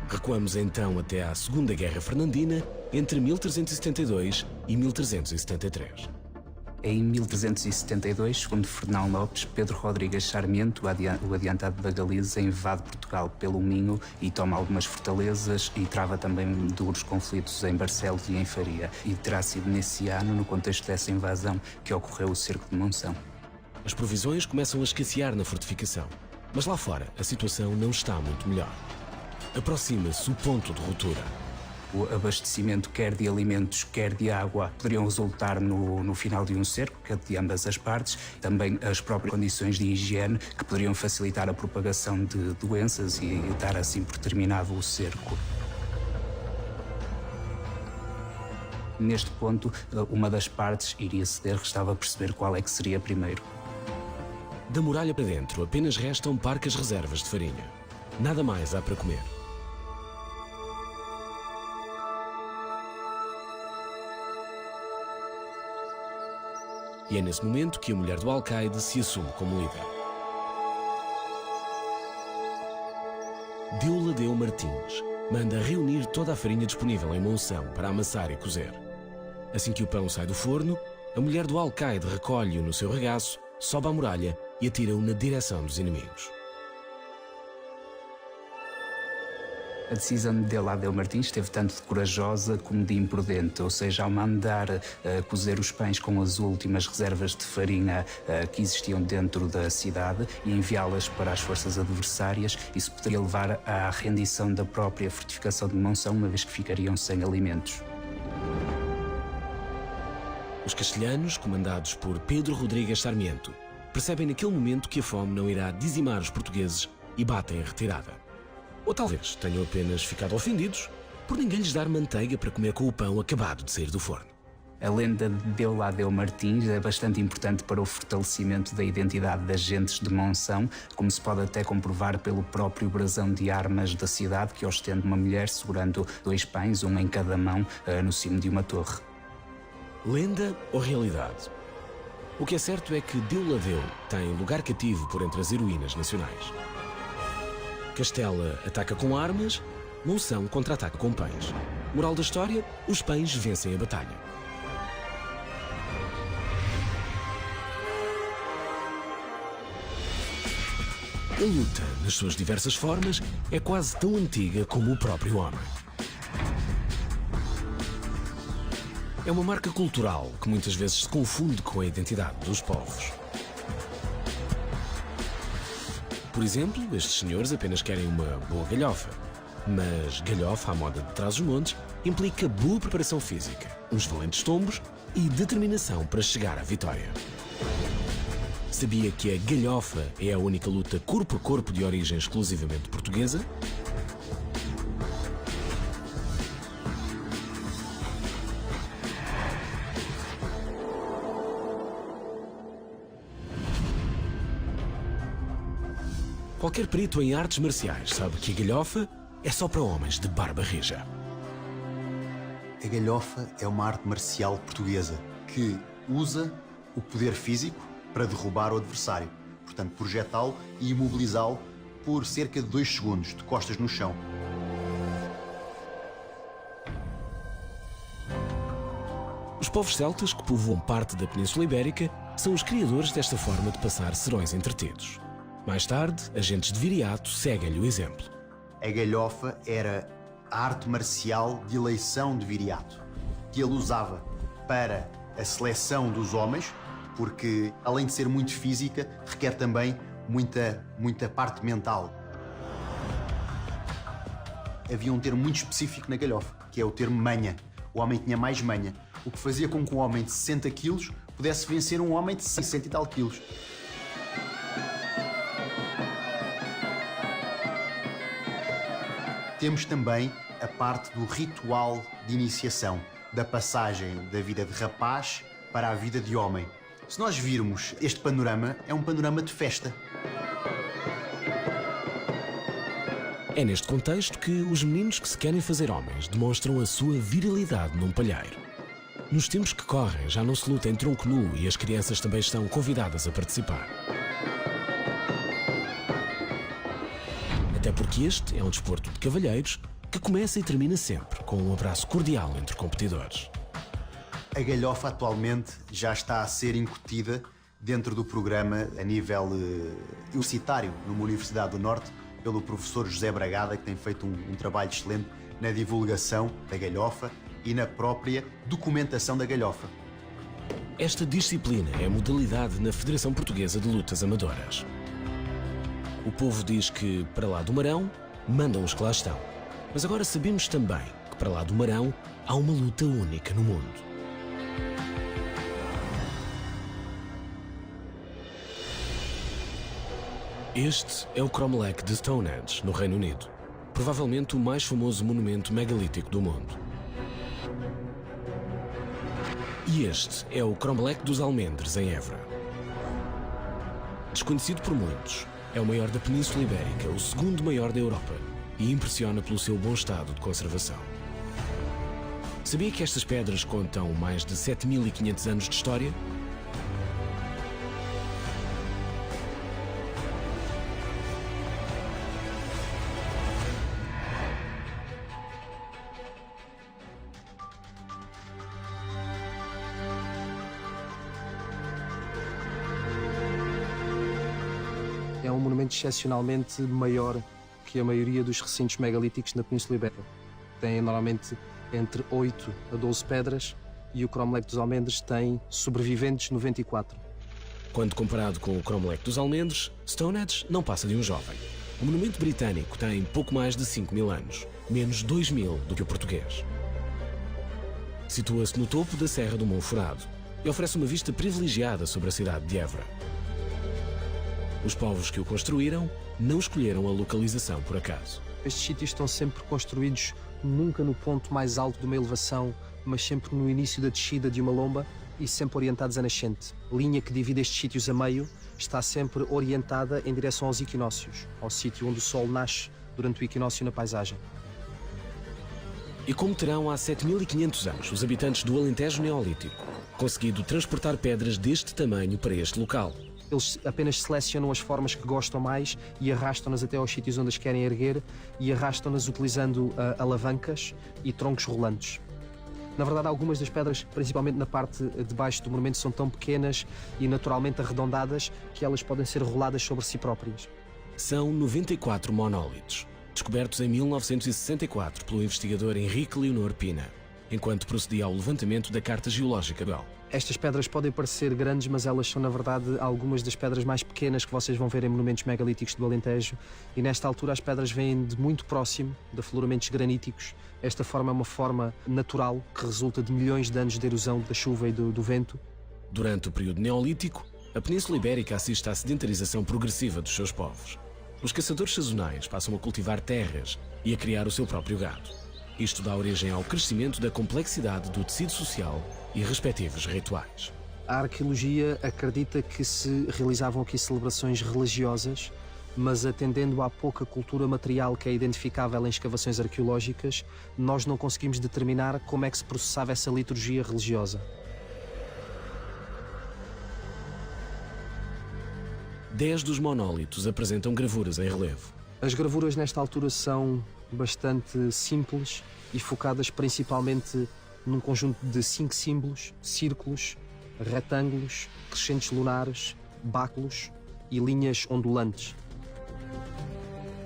Recuamos então até à Segunda Guerra Fernandina, entre 1372 e 1373. Em 1372, segundo Fernão Lopes, Pedro Rodrigues Sarmiento, o adiantado da Galiza, invade Portugal pelo Minho e toma algumas fortalezas e trava também duros conflitos em Barcelos e em Faria. E terá sido nesse ano, no contexto dessa invasão, que ocorreu o cerco de Monção. As provisões começam a escassear na fortificação, mas lá fora a situação não está muito melhor. Aproxima-se o ponto de ruptura. O abastecimento, quer de alimentos, quer de água, poderiam resultar no final de um cerco, que é de ambas as partes. Também as próprias condições de higiene, que poderiam facilitar a propagação de doenças e dar assim por terminado o cerco. Neste ponto, uma das partes iria ceder, restava perceber qual é que seria primeiro. Da muralha para dentro apenas restam parcas reservas de farinha. Nada mais há para comer. E é nesse momento que a mulher do alcaide se assume como líder. Deoladeu Martins manda reunir toda a farinha disponível em Monção para amassar e cozer. Assim que o pão sai do forno, a mulher do alcaide recolhe-o no seu regaço, sobe à muralha e atira-o na direção dos inimigos. A decisão de Deoladeu Martins esteve tanto de corajosa como de imprudente, ou seja, ao mandar cozer os pães com as últimas reservas de farinha que existiam dentro da cidade e enviá-las para as forças adversárias, isso poderia levar à rendição da própria fortificação de Monção, uma vez que ficariam sem alimentos. Os castelhanos, comandados por Pedro Rodrigues Sarmiento, percebem naquele momento que a fome não irá dizimar os portugueses e batem a retirada. Ou talvez tenham apenas ficado ofendidos por ninguém lhes dar manteiga para comer com o pão acabado de sair do forno. A lenda de Deoladeu Martins é bastante importante para o fortalecimento da identidade das gentes de Monção, como se pode até comprovar pelo próprio brasão de armas da cidade, que ostenta uma mulher segurando 2 pães, um em cada mão, no cimo de uma torre. Lenda ou realidade? O que é certo é que Deoladeu tem lugar cativo por entre as heroínas nacionais. Castela ataca com armas, Monção contra-ataca com pães. Moral da história, os pães vencem a batalha. A luta, nas suas diversas formas, é quase tão antiga como o próprio homem. É uma marca cultural que muitas vezes se confunde com a identidade dos povos. Por exemplo, estes senhores apenas querem uma boa galhofa. Mas galhofa à moda de Trás-os-Montes implica boa preparação física, uns valentes tombos e determinação para chegar à vitória. Sabia que a galhofa é a única luta corpo a corpo de origem exclusivamente portuguesa? Qualquer perito em artes marciais sabe que a galhofa é só para homens de barba rija. A galhofa é uma arte marcial portuguesa que usa o poder físico para derrubar o adversário. Portanto, projetá-lo e imobilizá-lo por cerca de 2 segundos, de costas no chão. Os povos celtas que povoam parte da Península Ibérica são os criadores desta forma de passar serões entretidos. Mais tarde, agentes de Viriato seguem-lhe o exemplo. A galhofa era a arte marcial de eleição de Viriato, que ele usava para a seleção dos homens, porque, além de ser muito física, requer também muita parte mental. Havia um termo muito específico na galhofa, que é o termo manha. O homem tinha mais manha, o que fazia com que um homem de 60 quilos pudesse vencer um homem de 60 e tal quilos. Temos também a parte do ritual de iniciação, da passagem da vida de rapaz para a vida de homem. Se nós virmos este panorama, é um panorama de festa. É neste contexto que os meninos que se querem fazer homens demonstram a sua virilidade num palheiro. Nos tempos que correm, já não se luta em tronco nu e as crianças também estão convidadas a participar. Até porque este é um desporto de cavalheiros que começa e termina sempre com um abraço cordial entre competidores. A galhofa atualmente já está a ser incutida dentro do programa a nível universitário numa Universidade do Norte pelo professor José Bragada, que tem feito um trabalho excelente na divulgação da galhofa e na própria documentação da galhofa. Esta disciplina é a modalidade na Federação Portuguesa de Lutas Amadoras. O povo diz que, para lá do Marão, mandam os que lá estão. Mas agora sabemos também que, para lá do Marão, há uma luta única no mundo. Este é o Cromlech de Stonehenge, no Reino Unido. Provavelmente o mais famoso monumento megalítico do mundo. E este é o Cromlech dos Almendres, em Évora. Desconhecido por muitos, é o maior da Península Ibérica, o segundo maior da Europa, e impressiona pelo seu bom estado de conservação. Sabia que estas pedras contam mais de 7.500 anos de história? É um monumento excepcionalmente maior que a maioria dos recintos megalíticos na Península Ibérica. Têm normalmente entre 8 a 12 pedras e o Cromlech dos Almendres tem sobreviventes 94. Quando comparado com o Cromlech dos Almendres, Stonehenge não passa de um jovem. O monumento britânico tem pouco mais de 5.000 anos, menos 2.000 do que o português. Situa-se no topo da Serra do Monforado e oferece uma vista privilegiada sobre a cidade de Évora. Os povos que o construíram não escolheram a localização por acaso. Estes sítios estão sempre construídos nunca no ponto mais alto de uma elevação, mas sempre no início da descida de uma lomba e sempre orientados a nascente. A linha que divide estes sítios a meio está sempre orientada em direção aos equinócios, ao sítio onde o sol nasce durante o equinócio na paisagem. E como terão há 7.500 anos os habitantes do Alentejo Neolítico conseguido transportar pedras deste tamanho para este local? Eles apenas selecionam as formas que gostam mais e arrastam-nas até aos sítios onde as querem erguer e arrastam-nas utilizando alavancas e troncos rolantes. Na verdade, algumas das pedras, principalmente na parte de baixo do monumento, são tão pequenas e naturalmente arredondadas que elas podem ser roladas sobre si próprias. São 94 monólitos, descobertos em 1964 pelo investigador Henrique Leonor Pina, enquanto procedia ao levantamento da Carta Geológica do Gal. Estas pedras podem parecer grandes, mas elas são, na verdade, algumas das pedras mais pequenas que vocês vão ver em monumentos megalíticos do Alentejo. E nesta altura as pedras vêm de muito próximo, de afloramentos graníticos. Esta forma é uma forma natural que resulta de milhões de anos de erosão da chuva e do vento. Durante o período Neolítico, a Península Ibérica assiste à sedentarização progressiva dos seus povos. Os caçadores sazonais passam a cultivar terras e a criar o seu próprio gado. Isto dá origem ao crescimento da complexidade do tecido social e respectivos rituais. A arqueologia acredita que se realizavam aqui celebrações religiosas, mas atendendo à pouca cultura material que é identificável em escavações arqueológicas, nós não conseguimos determinar como é que se processava essa liturgia religiosa. 10 dos monólitos apresentam gravuras em relevo. As gravuras nesta altura são bastante simples e focadas principalmente num conjunto de 5 símbolos, círculos, retângulos, crescentes lunares, báculos e linhas ondulantes.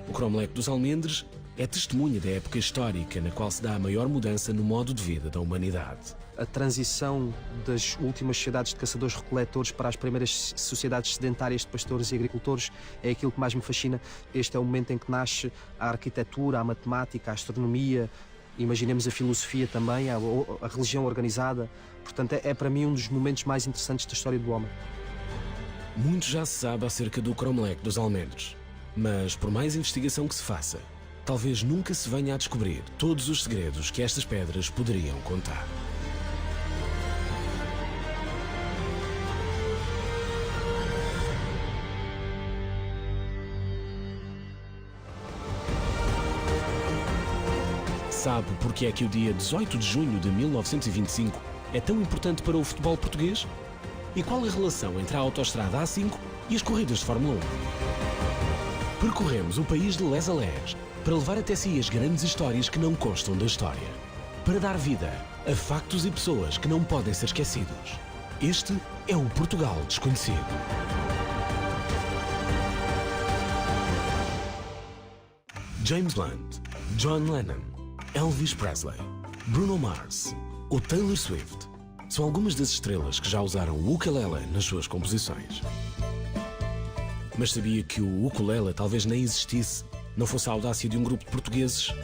O Cromlech dos Almendres é testemunha da época histórica na qual se dá a maior mudança no modo de vida da humanidade. A transição das últimas sociedades de caçadores-recoletores para as primeiras sociedades sedentárias de pastores e agricultores é aquilo que mais me fascina. Este é o momento em que nasce a arquitetura, a matemática, a astronomia, imaginemos a filosofia também, a religião organizada. Portanto, é para mim um dos momentos mais interessantes da história do homem. Muito já se sabe acerca do Cromlech dos Almendres, mas por mais investigação que se faça, talvez nunca se venha a descobrir todos os segredos que estas pedras poderiam contar. Sabe porque é que o dia 18 de junho de 1925 é tão importante para o futebol português? E qual a relação entre a autoestrada A5 e as corridas de Fórmula 1? Percorremos o país de les a les para levar até si as grandes histórias que não constam da história. Para dar vida a factos e pessoas que não podem ser esquecidos. Este é o Portugal Desconhecido. James Blunt, John Lennon, Elvis Presley, Bruno Mars ou Taylor Swift são algumas das estrelas que já usaram o ukulele nas suas composições. Mas sabia que o ukulele talvez nem existisse, não fosse a audácia de um grupo de portugueses? –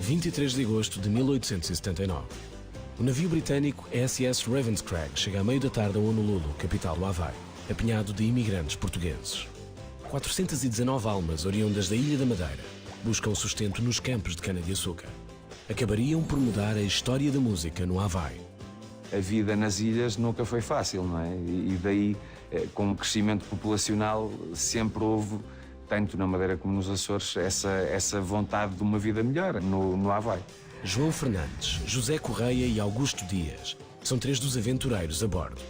23 de agosto de 1879. O navio britânico SS Ravenscraig chega à meio da tarde a Honolulu, capital do Havaí, apinhado de imigrantes portugueses. 419 almas oriundas da Ilha da Madeira buscam sustento nos campos de cana-de-açúcar. Acabariam por mudar a história da música no Havaí. A vida nas ilhas nunca foi fácil, não é? E daí, com o crescimento populacional, sempre houve, tanto na Madeira como nos Açores, essa vontade de uma vida melhor no Havaí. João Fernandes, José Correia e Augusto Dias são 3 dos aventureiros a bordo.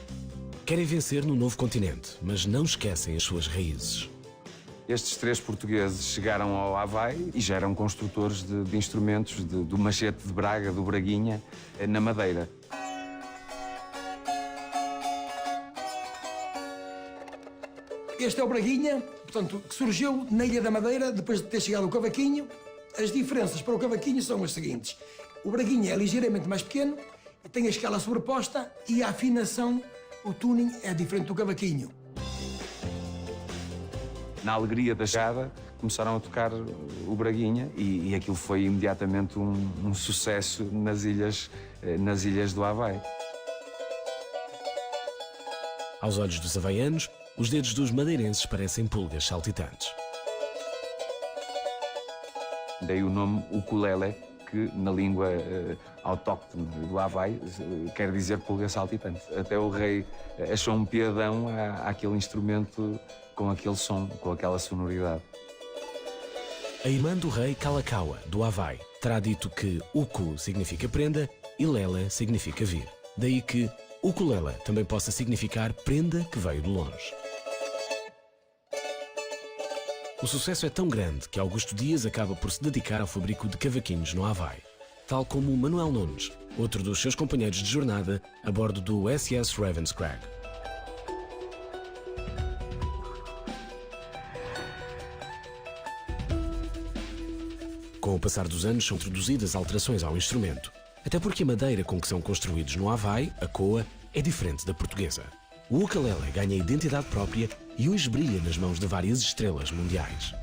Querem vencer no novo continente, mas não esquecem as suas raízes. Estes 3 portugueses chegaram ao Havaí e já eram construtores de instrumentos do machete de Braga, do Braguinha, na Madeira. Este é o Braguinha, portanto, que surgiu na Ilha da Madeira, depois de ter chegado o cavaquinho. As diferenças para o cavaquinho são as seguintes. O Braguinha é ligeiramente mais pequeno, tem a escala sobreposta e a afinação, o tuning, é diferente do cavaquinho. Na alegria da chegada, começaram a tocar o Braguinha e aquilo foi imediatamente um sucesso nas ilhas do Havaí. Aos olhos dos havaianos, os dedos dos madeirenses parecem pulgas saltitantes. Daí o nome ukulele, que na língua autóctone do Havaí quer dizer pulga saltitante. Até o rei achou um piadão àquele instrumento com aquele som, com aquela sonoridade. A irmã do rei Kalakaua, do Havaí, terá dito que uku significa prenda e lela significa vir. Daí que ukulele também possa significar prenda que veio de longe. O sucesso é tão grande que Augusto Dias acaba por se dedicar ao fabrico de cavaquinhos no Havaí, tal como Manuel Nunes, outro dos seus companheiros de jornada a bordo do SS Ravenscraig. Com o passar dos anos são introduzidas alterações ao instrumento, até porque a madeira com que são construídos no Havaí, a coa, é diferente da portuguesa. O ukulele ganha identidade própria e hoje brilha nas mãos de várias estrelas mundiais.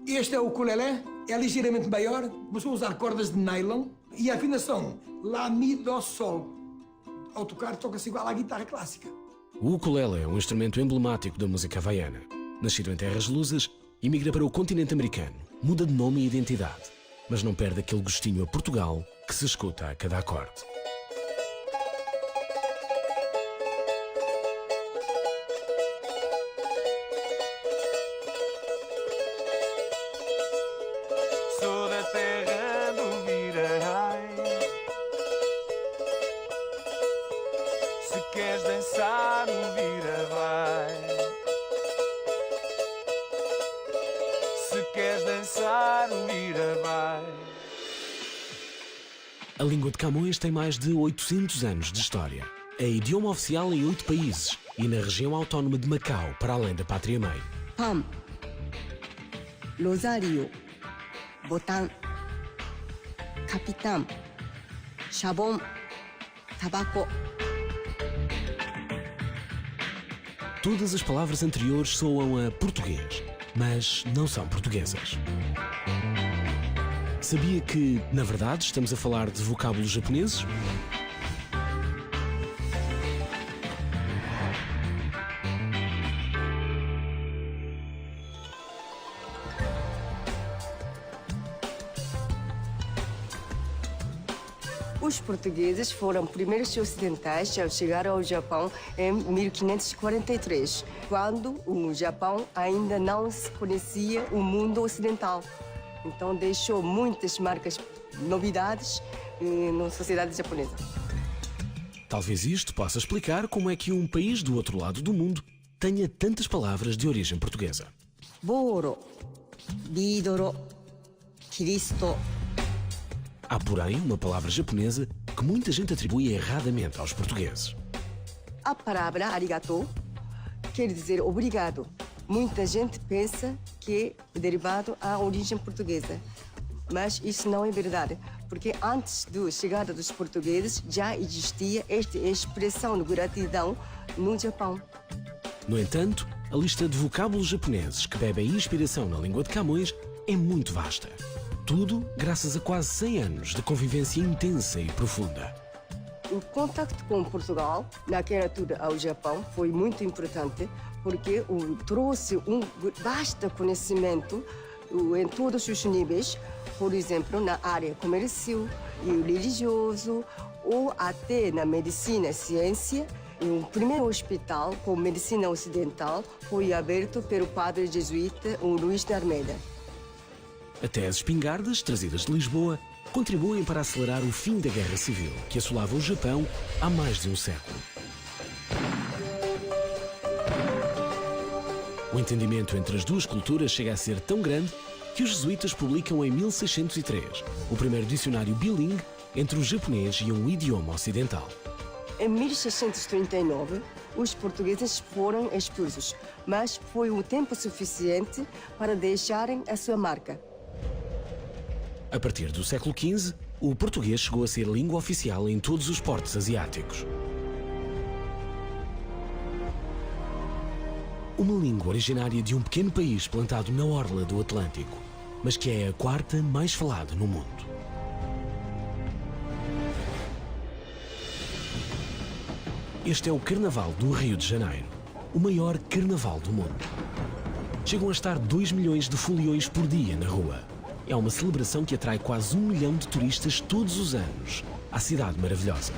Este é o ukulele, é ligeiramente maior, começou a usar cordas de nylon e a afinação Lá, Mi, Dó, Sol. Ao tocar, toca-se igual à guitarra clássica. O ukulele é um instrumento emblemático da música havaiana. Nascido em terras lusas, imigra para o continente americano, muda de nome e identidade, mas não perde aquele gostinho a Portugal que se escuta a cada acorde. Sou da terra do Virarai. Se queres dançar o vira vai. Se queres dançar o vira vai. A língua de Camões tem mais de 800 anos de história. É idioma oficial em 8 países e na região autónoma de Macau, para além da pátria-mãe. Pam, Rosário, Botão, Capitão, Chabón, Tabaco. Todas as palavras anteriores soam a português, mas não são portuguesas. Sabia que, na verdade, estamos a falar de vocábulos japoneses? Os portugueses foram primeiros ocidentais a chegar ao Japão em 1543, quando o Japão ainda não se conhecia o mundo ocidental. Então deixou muitas marcas, novidades na sociedade japonesa. Talvez isto possa explicar como é que um país do outro lado do mundo tenha tantas palavras de origem portuguesa. Boro, Bidoro, Cristo. Há, porém, uma palavra japonesa que muita gente atribui erradamente aos portugueses. A palavra arigato quer dizer obrigado. Muita gente pensa que é derivado à origem portuguesa, mas isso não é verdade, porque antes da chegada dos portugueses já existia esta expressão de gratidão no Japão. No entanto, a lista de vocábulos japoneses que bebem inspiração na língua de Camões é muito vasta. Tudo graças a quase 100 anos de convivência intensa e profunda. O contacto com Portugal, naquela altura ao Japão, foi muito importante porque trouxe um vasto conhecimento em todos os níveis, por exemplo, na área comercial e religioso, ou até na medicina e ciência. O primeiro hospital com medicina ocidental foi aberto pelo padre jesuíta Luís de Almeida. Até as espingardas, trazidas de Lisboa, contribuem para acelerar o fim da Guerra Civil, que assolava o Japão há mais de um século. O entendimento entre as duas culturas chega a ser tão grande que os jesuítas publicam em 1603 o primeiro dicionário bilingue entre o japonês e um idioma ocidental. Em 1639, os portugueses foram expulsos, mas foi o tempo suficiente para deixarem a sua marca. A partir do século XV, o português chegou a ser língua oficial em todos os portos asiáticos. Uma língua originária de um pequeno país plantado na orla do Atlântico, mas que é a quarta mais falada no mundo. Este é o Carnaval do Rio de Janeiro, o maior carnaval do mundo. Chegam a estar 2 milhões de foliões por dia na rua. É uma celebração que atrai quase 1 milhão de turistas todos os anos à cidade maravilhosa.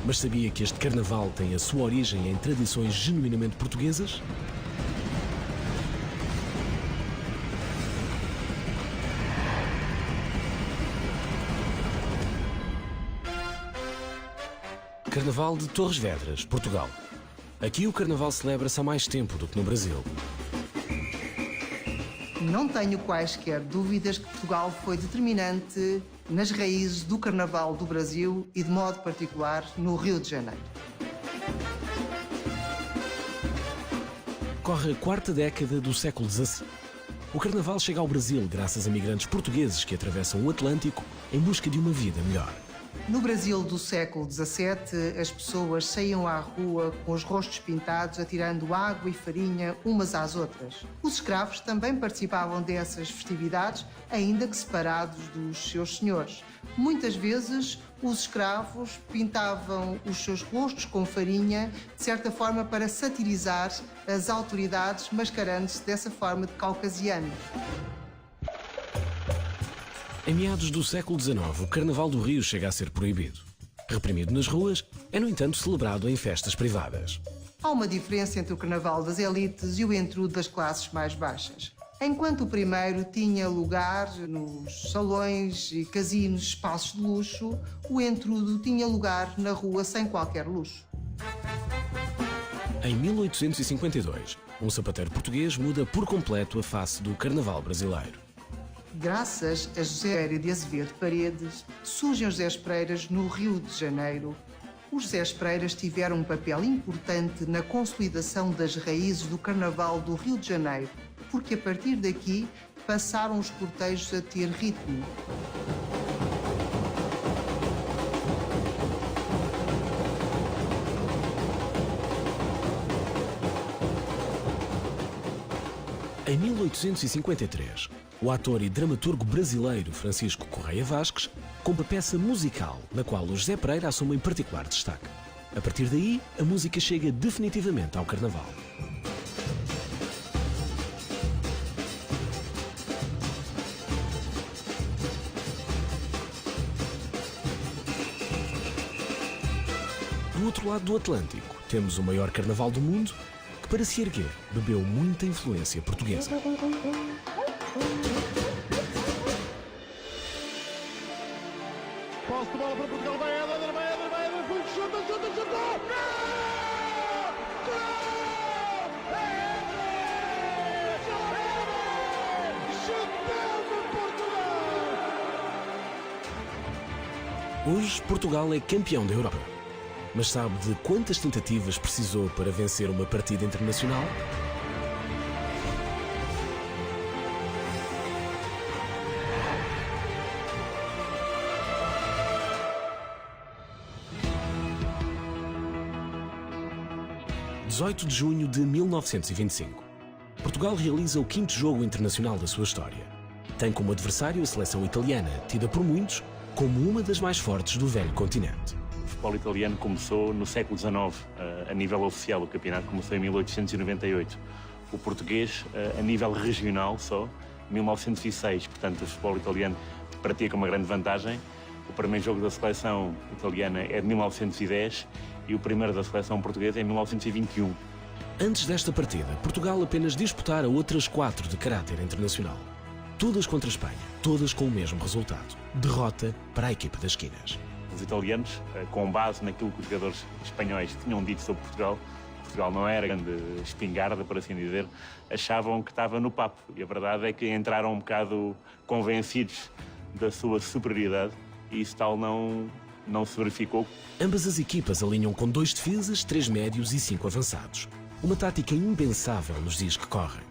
Mas sabia que este carnaval tem a sua origem em tradições genuinamente portuguesas? Carnaval de Torres Vedras, Portugal. Aqui o carnaval celebra-se há mais tempo do que no Brasil. Não tenho quaisquer dúvidas que Portugal foi determinante nas raízes do Carnaval do Brasil e, de modo particular, no Rio de Janeiro. Corre a quarta década do século XVI. O Carnaval chega ao Brasil graças a migrantes portugueses que atravessam o Atlântico em busca de uma vida melhor. No Brasil do século XVII, as pessoas saíam à rua com os rostos pintados, atirando água e farinha umas às outras. Os escravos também participavam dessas festividades, ainda que separados dos seus senhores. Muitas vezes, os escravos pintavam os seus rostos com farinha, de certa forma para satirizar as autoridades, mascarando-se dessa forma de caucasianos. Em meados do século XIX, o Carnaval do Rio chega a ser proibido. Reprimido nas ruas, é, no entanto, celebrado em festas privadas. Há uma diferença entre o Carnaval das elites e o entrudo das classes mais baixas. Enquanto o primeiro tinha lugar nos salões e casinos, espaços de luxo, o entrudo tinha lugar na rua sem qualquer luxo. Em 1852, um sapateiro português muda por completo a face do Carnaval brasileiro. Graças a José Pereira de Azevedo Paredes, surgem os Zé Espreiras no Rio de Janeiro. Os Zé Espreiras tiveram um papel importante na consolidação das raízes do Carnaval do Rio de Janeiro, porque a partir daqui passaram os cortejos a ter ritmo. Em 1853, o ator e dramaturgo brasileiro Francisco Correia Vasques compra peça musical na qual o José Pereira assume em particular destaque. A partir daí, a música chega definitivamente ao Carnaval. Do outro lado do Atlântico, temos o maior carnaval do mundo, que para se erguer bebeu muita influência portuguesa. Posse de bola para Portugal, vai Éder, chuta, chuta, chuta! Hoje, Portugal é campeão da Europa. Mas sabe de quantas tentativas precisou para vencer uma partida internacional? – 18 de junho de 1925. Portugal realiza o 5º jogo internacional da sua história. Tem como adversário a seleção italiana, tida por muitos como uma das mais fortes do velho continente. O futebol italiano começou no século XIX, a nível oficial. O campeonato começou em 1898. O português, a nível regional só, 1906. Portanto, o futebol italiano pratica uma grande vantagem. O primeiro jogo da seleção italiana é de 1910 e o primeiro da seleção portuguesa é em 1921. Antes desta partida, Portugal apenas disputara outras 4 de caráter internacional. Todas contra a Espanha, todas com o mesmo resultado: derrota para a equipa das esquinas. Os italianos, com base naquilo que os jogadores espanhóis tinham dito sobre Portugal, Portugal não era grande espingarda, por assim dizer, achavam que estava no papo. E a verdade é que entraram um bocado convencidos da sua superioridade e isso tal não não se verificou. Ambas as equipas alinham com 2 defesas, 3 médios e 5 avançados. Uma tática impensável nos dias que correm.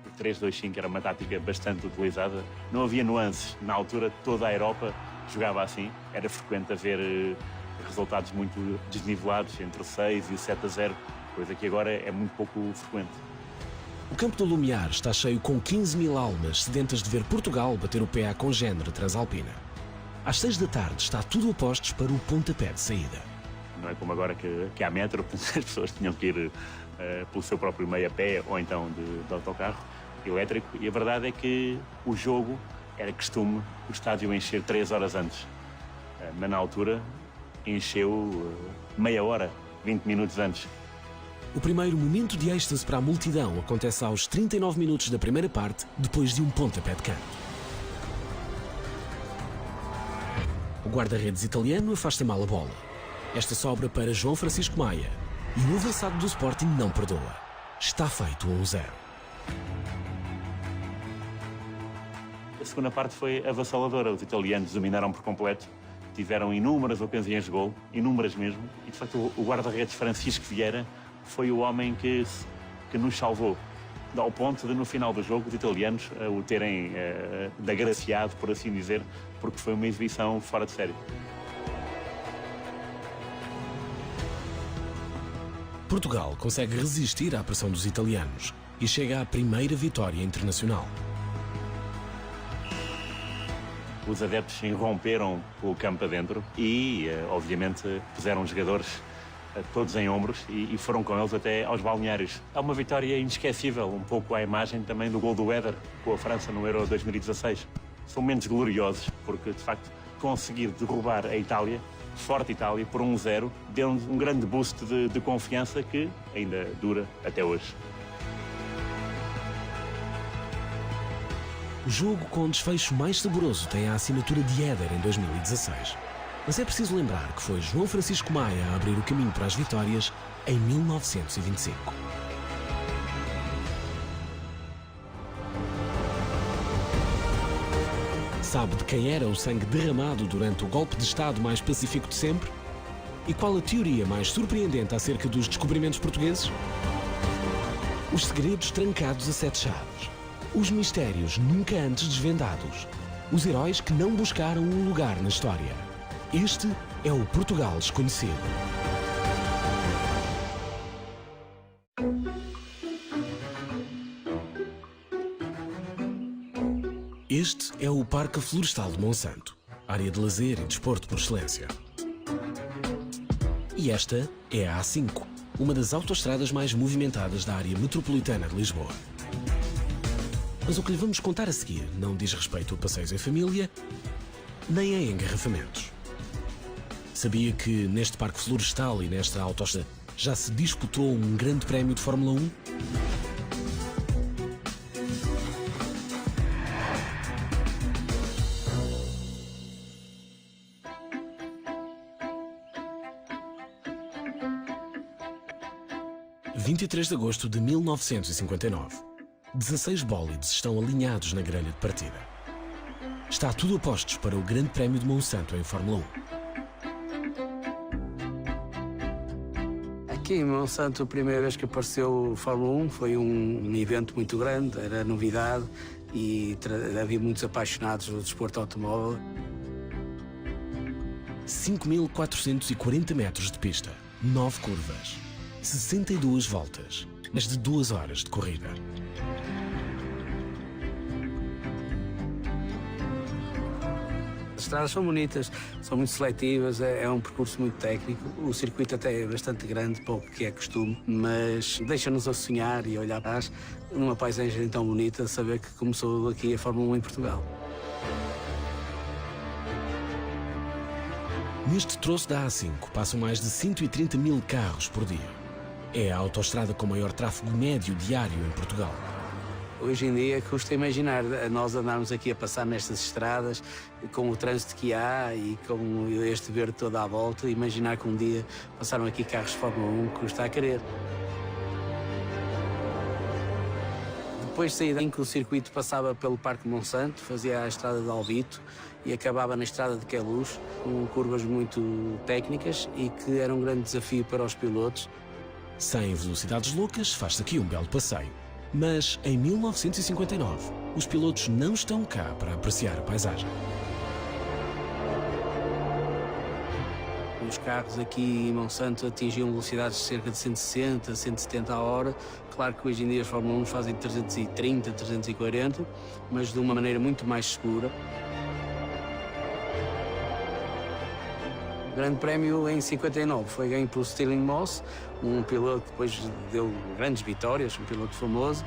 O 3-2-5 era uma tática bastante utilizada. Não havia nuances. Na altura, toda a Europa jogava assim. Era frequente haver resultados muito desnivelados entre o 6 e o 7-0, coisa que agora é muito pouco frequente. O campo do Lumiar está cheio com 15 mil almas sedentas de ver Portugal bater o pé à congénere transalpina. Às 6 da tarde está tudo a postos para o pontapé de saída. Não é como agora que há metro, as pessoas tinham que ir pelo seu próprio meio a pé ou então de autocarro elétrico. E a verdade é que o jogo era costume o estádio encher 3 horas antes. Mas na altura encheu meia hora, 20 minutos antes. O primeiro momento de êxtase para a multidão acontece aos 39 minutos da primeira parte, depois de um pontapé de canto. O guarda-redes italiano afasta mal a bola. Esta sobra para João Francisco Maia. E o avançado do Sporting não perdoa. Está feito 1-0. A segunda parte foi avassaladora. Os italianos dominaram por completo. Tiveram inúmeras ocasiões de gol, inúmeras mesmo. E, de facto, o guarda-redes Francisco Vieira foi o homem que nos salvou. Ao ponto de, no final do jogo, os italianos o terem de agraciado, por assim dizer, porque foi uma exibição fora de série. Portugal consegue resistir à pressão dos italianos e chega à primeira vitória internacional. Os adeptos irromperam o campo adentro e, obviamente, puseram os jogadores todos em ombros e foram com eles até aos balneários. É uma vitória inesquecível, um pouco à imagem também do gol do Éder com a França no Euro 2016. São momentos gloriosos, porque, de facto, conseguir derrubar a Itália, forte Itália, por 1-0, deu-nos um grande boost de confiança que ainda dura até hoje. O jogo com desfecho mais saboroso tem a assinatura de Éder em 2016. Mas é preciso lembrar que foi João Francisco Maia a abrir o caminho para as vitórias em 1925. Sabe de quem era o sangue derramado durante o golpe de Estado mais pacífico de sempre? E qual a teoria mais surpreendente acerca dos descobrimentos portugueses? Os segredos trancados a 7 chaves. Os mistérios nunca antes desvendados. Os heróis que não buscaram um lugar na história. Este é o Portugal desconhecido. Este é o Parque Florestal de Monsanto, área de lazer e desporto por excelência. E esta é a A5, uma das autoestradas mais movimentadas da área metropolitana de Lisboa. Mas o que lhe vamos contar a seguir não diz respeito a passeios em família, nem a engarrafamentos. Sabia que neste Parque Florestal e nesta autoestrada já se disputou um grande prémio de Fórmula 1? – 23 de agosto de 1959. 16 bólides estão alinhados na grelha de partida. Está tudo a postos para o Grande Prémio de Monsanto em Fórmula 1. Aqui em Monsanto, a primeira vez que apareceu o Fórmula 1 foi um evento muito grande, era novidade e havia muitos apaixonados do desporto automóvel. 5.440 metros de pista, 9 curvas, 62 voltas, mais de 2 horas de corrida. As estradas são bonitas, são muito seletivas, é um percurso muito técnico. O circuito até é bastante grande para o que é costume, mas deixa-nos a sonhar e a olhar para trás numa paisagem tão bonita, saber que começou aqui a Fórmula 1 em Portugal. Neste troço da A5 passam mais de 130 mil carros por dia. É a autoestrada com maior tráfego médio diário em Portugal. Hoje em dia custa imaginar nós andarmos aqui a passar nestas estradas com o trânsito que há e com este verde toda à volta. Imaginar que um dia passaram aqui carros de Fórmula 1 custa a querer. Depois de sair em que o circuito passava pelo Parque Monsanto, fazia a estrada de Alvito e acabava na estrada de Queluz, com curvas muito técnicas e que era um grande desafio para os pilotos. Sem velocidades loucas, faz-se aqui um belo passeio. Mas em 1959, os pilotos não estão cá para apreciar a paisagem. Os carros aqui em Monsanto atingiam velocidades de cerca de 160, 170 a hora. Claro que hoje em dia os Fórmula 1 fazem 330, 340, mas de uma maneira muito mais segura. O Grande Prémio em 59 foi ganho por Stirling Moss, um piloto que depois deu grandes vitórias, um piloto famoso.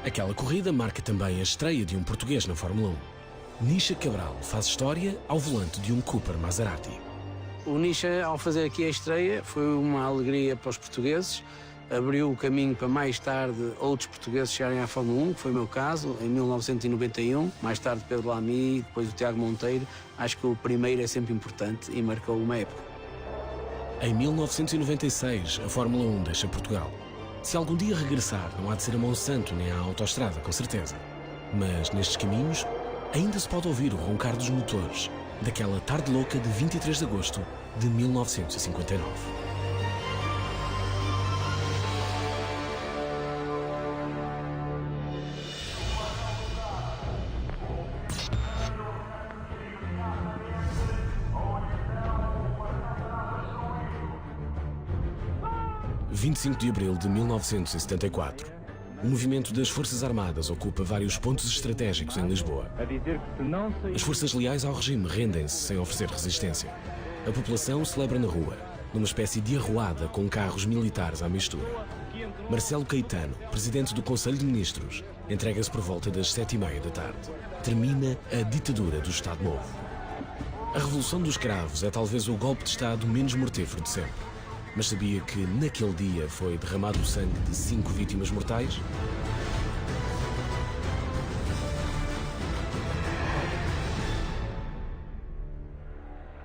Aquela corrida marca também a estreia de um português na Fórmula 1. Nisha Cabral faz história ao volante de um Cooper Maserati. O Nisha, ao fazer aqui a estreia, foi uma alegria para os portugueses. Abriu o caminho para mais tarde outros portugueses chegarem à Fórmula 1, que foi o meu caso, em 1991. Mais tarde Pedro Lamy, depois o Tiago Monteiro. Acho que o primeiro é sempre importante e marcou uma época. Em 1996, a Fórmula 1 deixa Portugal. Se algum dia regressar, não há de ser a Monsanto nem à autoestrada, com certeza. Mas nestes caminhos, ainda se pode ouvir o roncar dos motores daquela tarde louca de 23 de agosto de 1959. – 25 de abril de 1974. O movimento das Forças Armadas ocupa vários pontos estratégicos em Lisboa. As forças leais ao regime rendem-se sem oferecer resistência. A população celebra na rua, numa espécie de arruada com carros militares à mistura. Marcelo Caetano, presidente do Conselho de Ministros, entrega-se por volta das 7h30 da tarde. Termina a ditadura do Estado Novo. A Revolução dos Cravos é talvez o golpe de Estado menos mortífero de sempre. Mas sabia que naquele dia foi derramado o sangue de 5 vítimas mortais?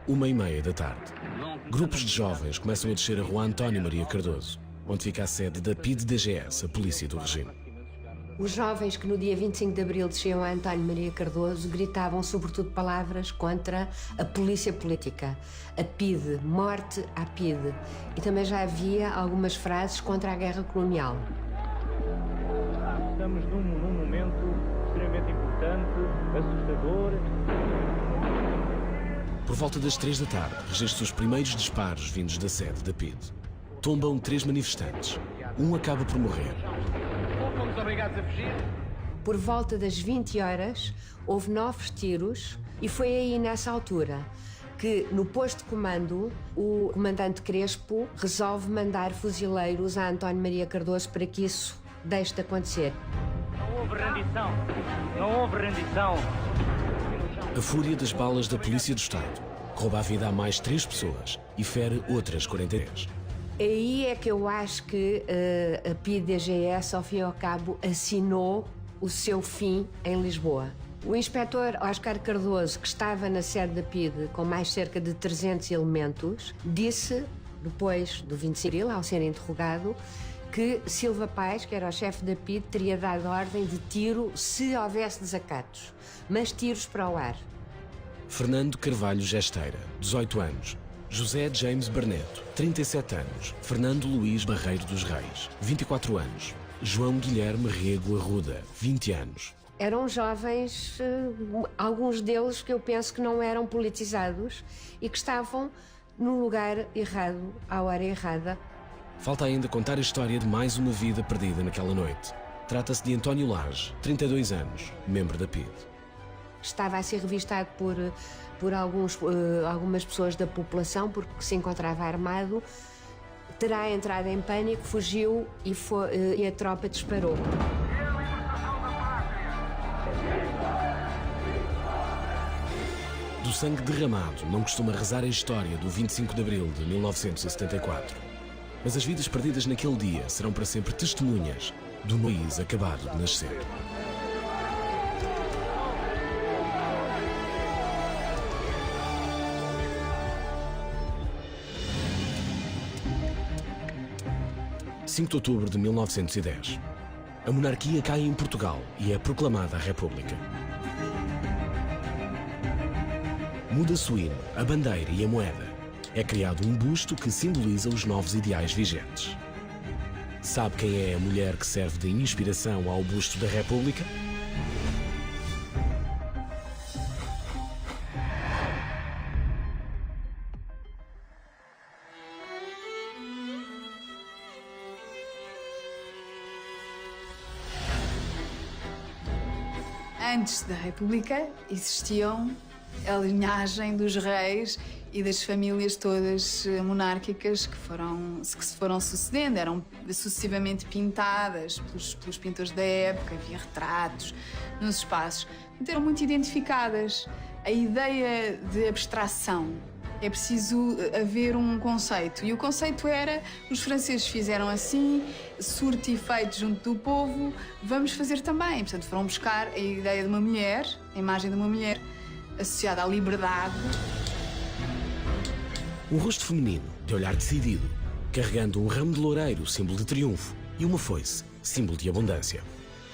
Uma e meia da tarde. Grupos de jovens começam a descer a rua António Maria Cardoso, onde fica a sede da PIDE-DGS, a polícia do regime. Os jovens que no dia 25 de abril desciam a António Maria Cardoso gritavam sobretudo palavras contra a polícia política, a PIDE, morte à PIDE. E também já havia algumas frases contra a guerra colonial. Estamos num momento extremamente importante, assustador. Por volta das 3 da tarde, registram os primeiros disparos vindos da sede da PIDE. Tombam 3 manifestantes. Um acaba por morrer. Fomos obrigados a fugir. Por volta das 20 horas, houve 9 tiros e foi aí, nessa altura, que no posto de comando, o comandante Crespo resolve mandar fuzileiros a António Maria Cardoso para que isso deixe de acontecer. Não houve rendição. Não houve rendição. A fúria das balas da Polícia do Estado rouba a vida a mais 3 pessoas e fere outras 43. Aí é que eu acho que a PIDE-DGS, ao fim e ao cabo, assinou o seu fim em Lisboa. O inspetor Oscar Cardoso, que estava na sede da PIDE com mais cerca de 300 elementos, disse, depois do 25 de abril, ao ser interrogado, que Silva Paes, que era o chefe da PIDE, teria dado ordem de tiro se houvesse desacatos, mas tiros para o ar. Fernando Carvalho Gesteira, 18 anos. José James Barneto, 37 anos. Fernando Luís Barreiro dos Reis, 24 anos. João Guilherme Rego Arruda, 20 anos. Eram jovens, alguns deles que eu penso que não eram politizados e que estavam no lugar errado, à hora errada. Falta ainda contar a história de mais uma vida perdida naquela noite. Trata-se de António Lage, 32 anos, membro da PIDE. Estava a ser revistado por algumas pessoas da população porque se encontrava armado. Terá entrado em pânico, fugiu e a tropa disparou. Do sangue derramado não costuma rezar a história do 25 de abril de 1974. Mas as vidas perdidas naquele dia serão para sempre testemunhas do país acabado de nascer. 5 de outubro de 1910. A monarquia cai em Portugal e é proclamada a República. Muda-se o hino, a bandeira e a moeda. É criado um busto que simboliza os novos ideais vigentes. Sabe quem é a mulher que serve de inspiração ao busto da República? Antes da República existiam a linhagem dos reis e das famílias todas monárquicas que se foram sucedendo, eram sucessivamente pintadas pelos pintores da época, havia retratos nos espaços, então eram muito identificadas. A ideia de abstração, é preciso haver um conceito, e o conceito era, os franceses fizeram assim, surto e efeito junto do povo, vamos fazer também. Portanto, foram buscar a ideia de uma mulher, a imagem de uma mulher associada à liberdade. Um rosto feminino, de olhar decidido, carregando um ramo de loureiro, símbolo de triunfo, e uma foice, símbolo de abundância.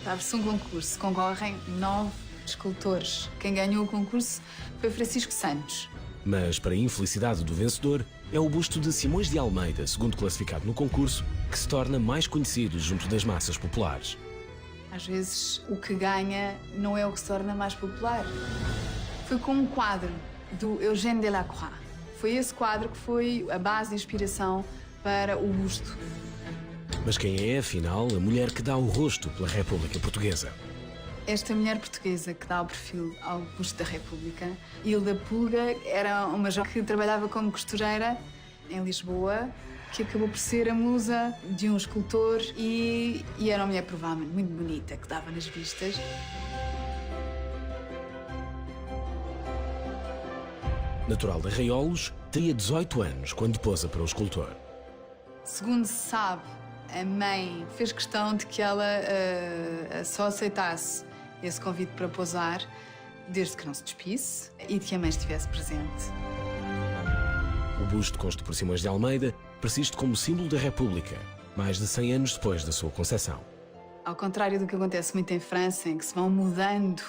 Abre-se um concurso, concorrem 9 escultores. Quem ganhou o concurso foi Francisco Santos. Mas, para a infelicidade do vencedor, é o busto de Simões de Almeida, segundo classificado no concurso, que se torna mais conhecido junto das massas populares. Às vezes, o que ganha não é o que se torna mais popular. Foi com um quadro do Eugène Delacroix. Foi esse quadro que foi a base de inspiração para o busto. Mas quem é, afinal, a mulher que dá o rosto pela República Portuguesa? Esta mulher portuguesa que dá o perfil ao busto da República, Hilda Pulga, era uma jovem que trabalhava como costureira em Lisboa, que acabou por ser a musa de um escultor e era uma mulher provavelmente muito bonita, que dava nas vistas. Natural de Arraiolos, teria 18 anos quando posa para o escultor. Segundo se sabe, a mãe fez questão de que ela só aceitasse esse convite para posar, desde que não se despisse e de que a mãe estivesse presente. O busto, consto por Simões de Almeida, persiste como símbolo da República, mais de 100 anos depois da sua concepção. Ao contrário do que acontece muito em França, em que se vão mudando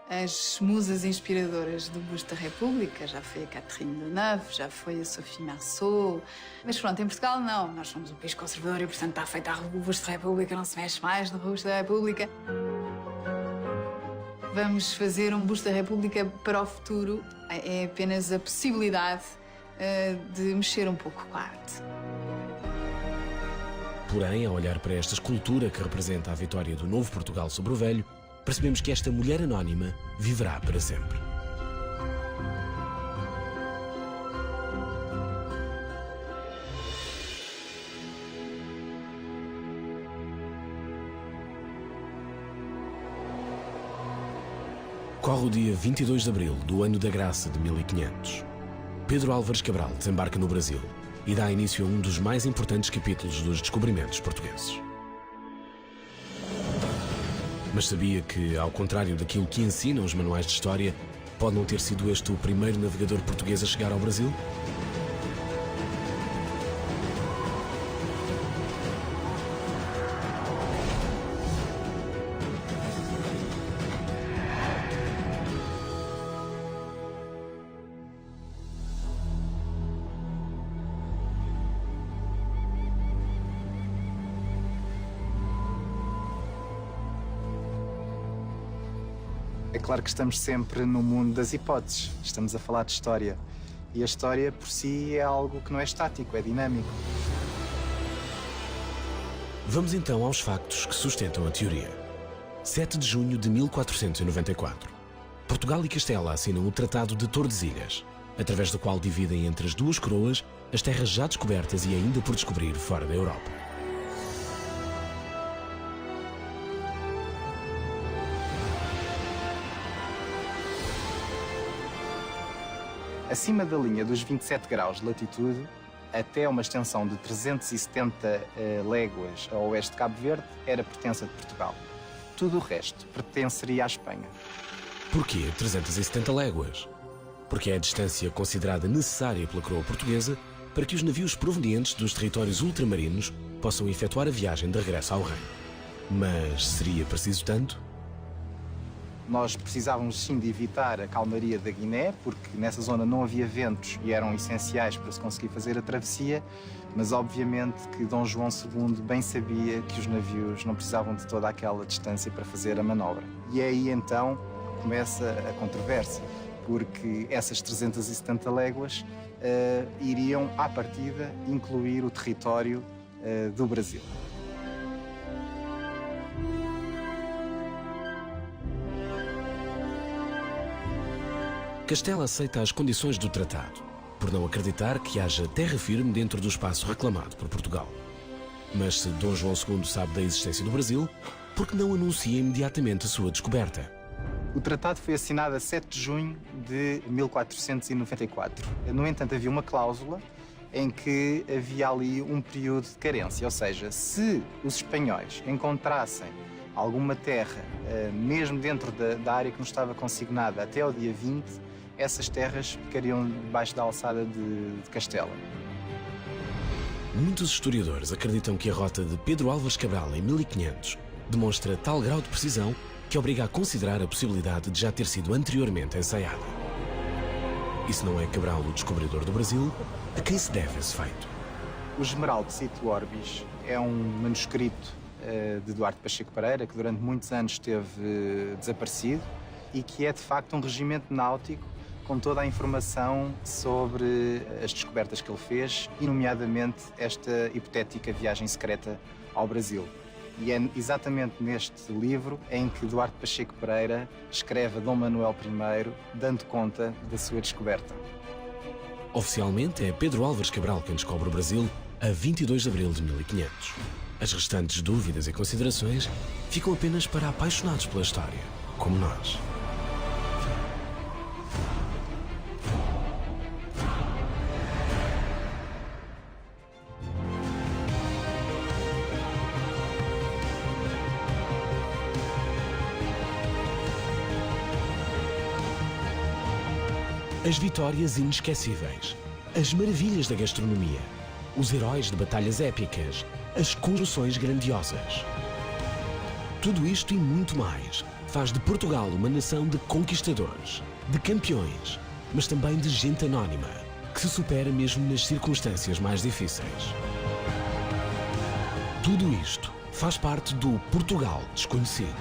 as musas inspiradoras do busto da República, já foi a Catherine Deneuve, já foi a Sophie Marceau, mas pronto, em Portugal não, nós somos um país conservador e portanto está feito o busto da República, não se mexe mais no busto da República. Vamos fazer um busto da República para o futuro, é apenas a possibilidade de mexer um pouco com a arte. Porém, ao olhar para esta escultura que representa a vitória do novo Portugal sobre o velho, percebemos que esta mulher anónima viverá para sempre. Corre o dia 22 de abril do ano da graça de 1500. Pedro Álvares Cabral desembarca no Brasil e dá início a um dos mais importantes capítulos dos descobrimentos portugueses. Mas sabia que, ao contrário daquilo que ensinam os manuais de história, pode não ter sido este o primeiro navegador português a chegar ao Brasil? É claro que estamos sempre no mundo das hipóteses. Estamos a falar de história. E a história, por si, é algo que não é estático, é dinâmico. Vamos então aos factos que sustentam a teoria. 7 de junho de 1494. Portugal e Castela assinam o Tratado de Tordesilhas, através do qual dividem entre as duas coroas as terras já descobertas e ainda por descobrir fora da Europa. Acima da linha dos 27 graus de latitude, até uma extensão de 370 léguas a oeste de Cabo Verde, era pertença de Portugal. Tudo o resto pertenceria à Espanha. Porquê 370 léguas? Porque é a distância considerada necessária pela coroa portuguesa para que os navios provenientes dos territórios ultramarinos possam efetuar a viagem de regresso ao reino. Mas seria preciso tanto? Nós precisávamos sim de evitar a calmaria da Guiné, porque nessa zona não havia ventos e eram essenciais para se conseguir fazer a travessia, mas obviamente que Dom João II bem sabia que os navios não precisavam de toda aquela distância para fazer a manobra. E é aí então que começa a controvérsia, porque essas 370 léguas iriam, à partida, incluir o território do Brasil. Castela aceita as condições do tratado, por não acreditar que haja terra firme dentro do espaço reclamado por Portugal. Mas se Dom João II sabe da existência do Brasil, por que não anuncia imediatamente a sua descoberta? O tratado foi assinado a 7 de junho de 1494. No entanto, havia uma cláusula em que havia ali um período de carência, ou seja, se os espanhóis encontrassem alguma terra, mesmo dentro da área que nos estava consignada até ao dia 20, essas terras ficariam debaixo da alçada de Castela. Muitos historiadores acreditam que a rota de Pedro Álvares Cabral em 1500 demonstra tal grau de precisão que obriga a considerar a possibilidade de já ter sido anteriormente ensaiada. E se não é Cabral o descobridor do Brasil, a quem se deve esse feito? O Esmeralda Situ Orbis é um manuscrito de Duarte Pacheco Pereira, que durante muitos anos esteve desaparecido e que é de facto um regimento náutico com toda a informação sobre as descobertas que ele fez e, nomeadamente, esta hipotética viagem secreta ao Brasil. E é exatamente neste livro em que Duarte Pacheco Pereira escreve a Dom Manuel I, dando conta da sua descoberta. Oficialmente é Pedro Álvares Cabral quem descobre o Brasil a 22 de abril de 1500. As restantes dúvidas e considerações ficam apenas para apaixonados pela história, como nós. As vitórias inesquecíveis, as maravilhas da gastronomia, os heróis de batalhas épicas, as construções grandiosas. Tudo isto e muito mais faz de Portugal uma nação de conquistadores, de campeões, mas também de gente anónima, que se supera mesmo nas circunstâncias mais difíceis. Tudo isto faz parte do Portugal desconhecido.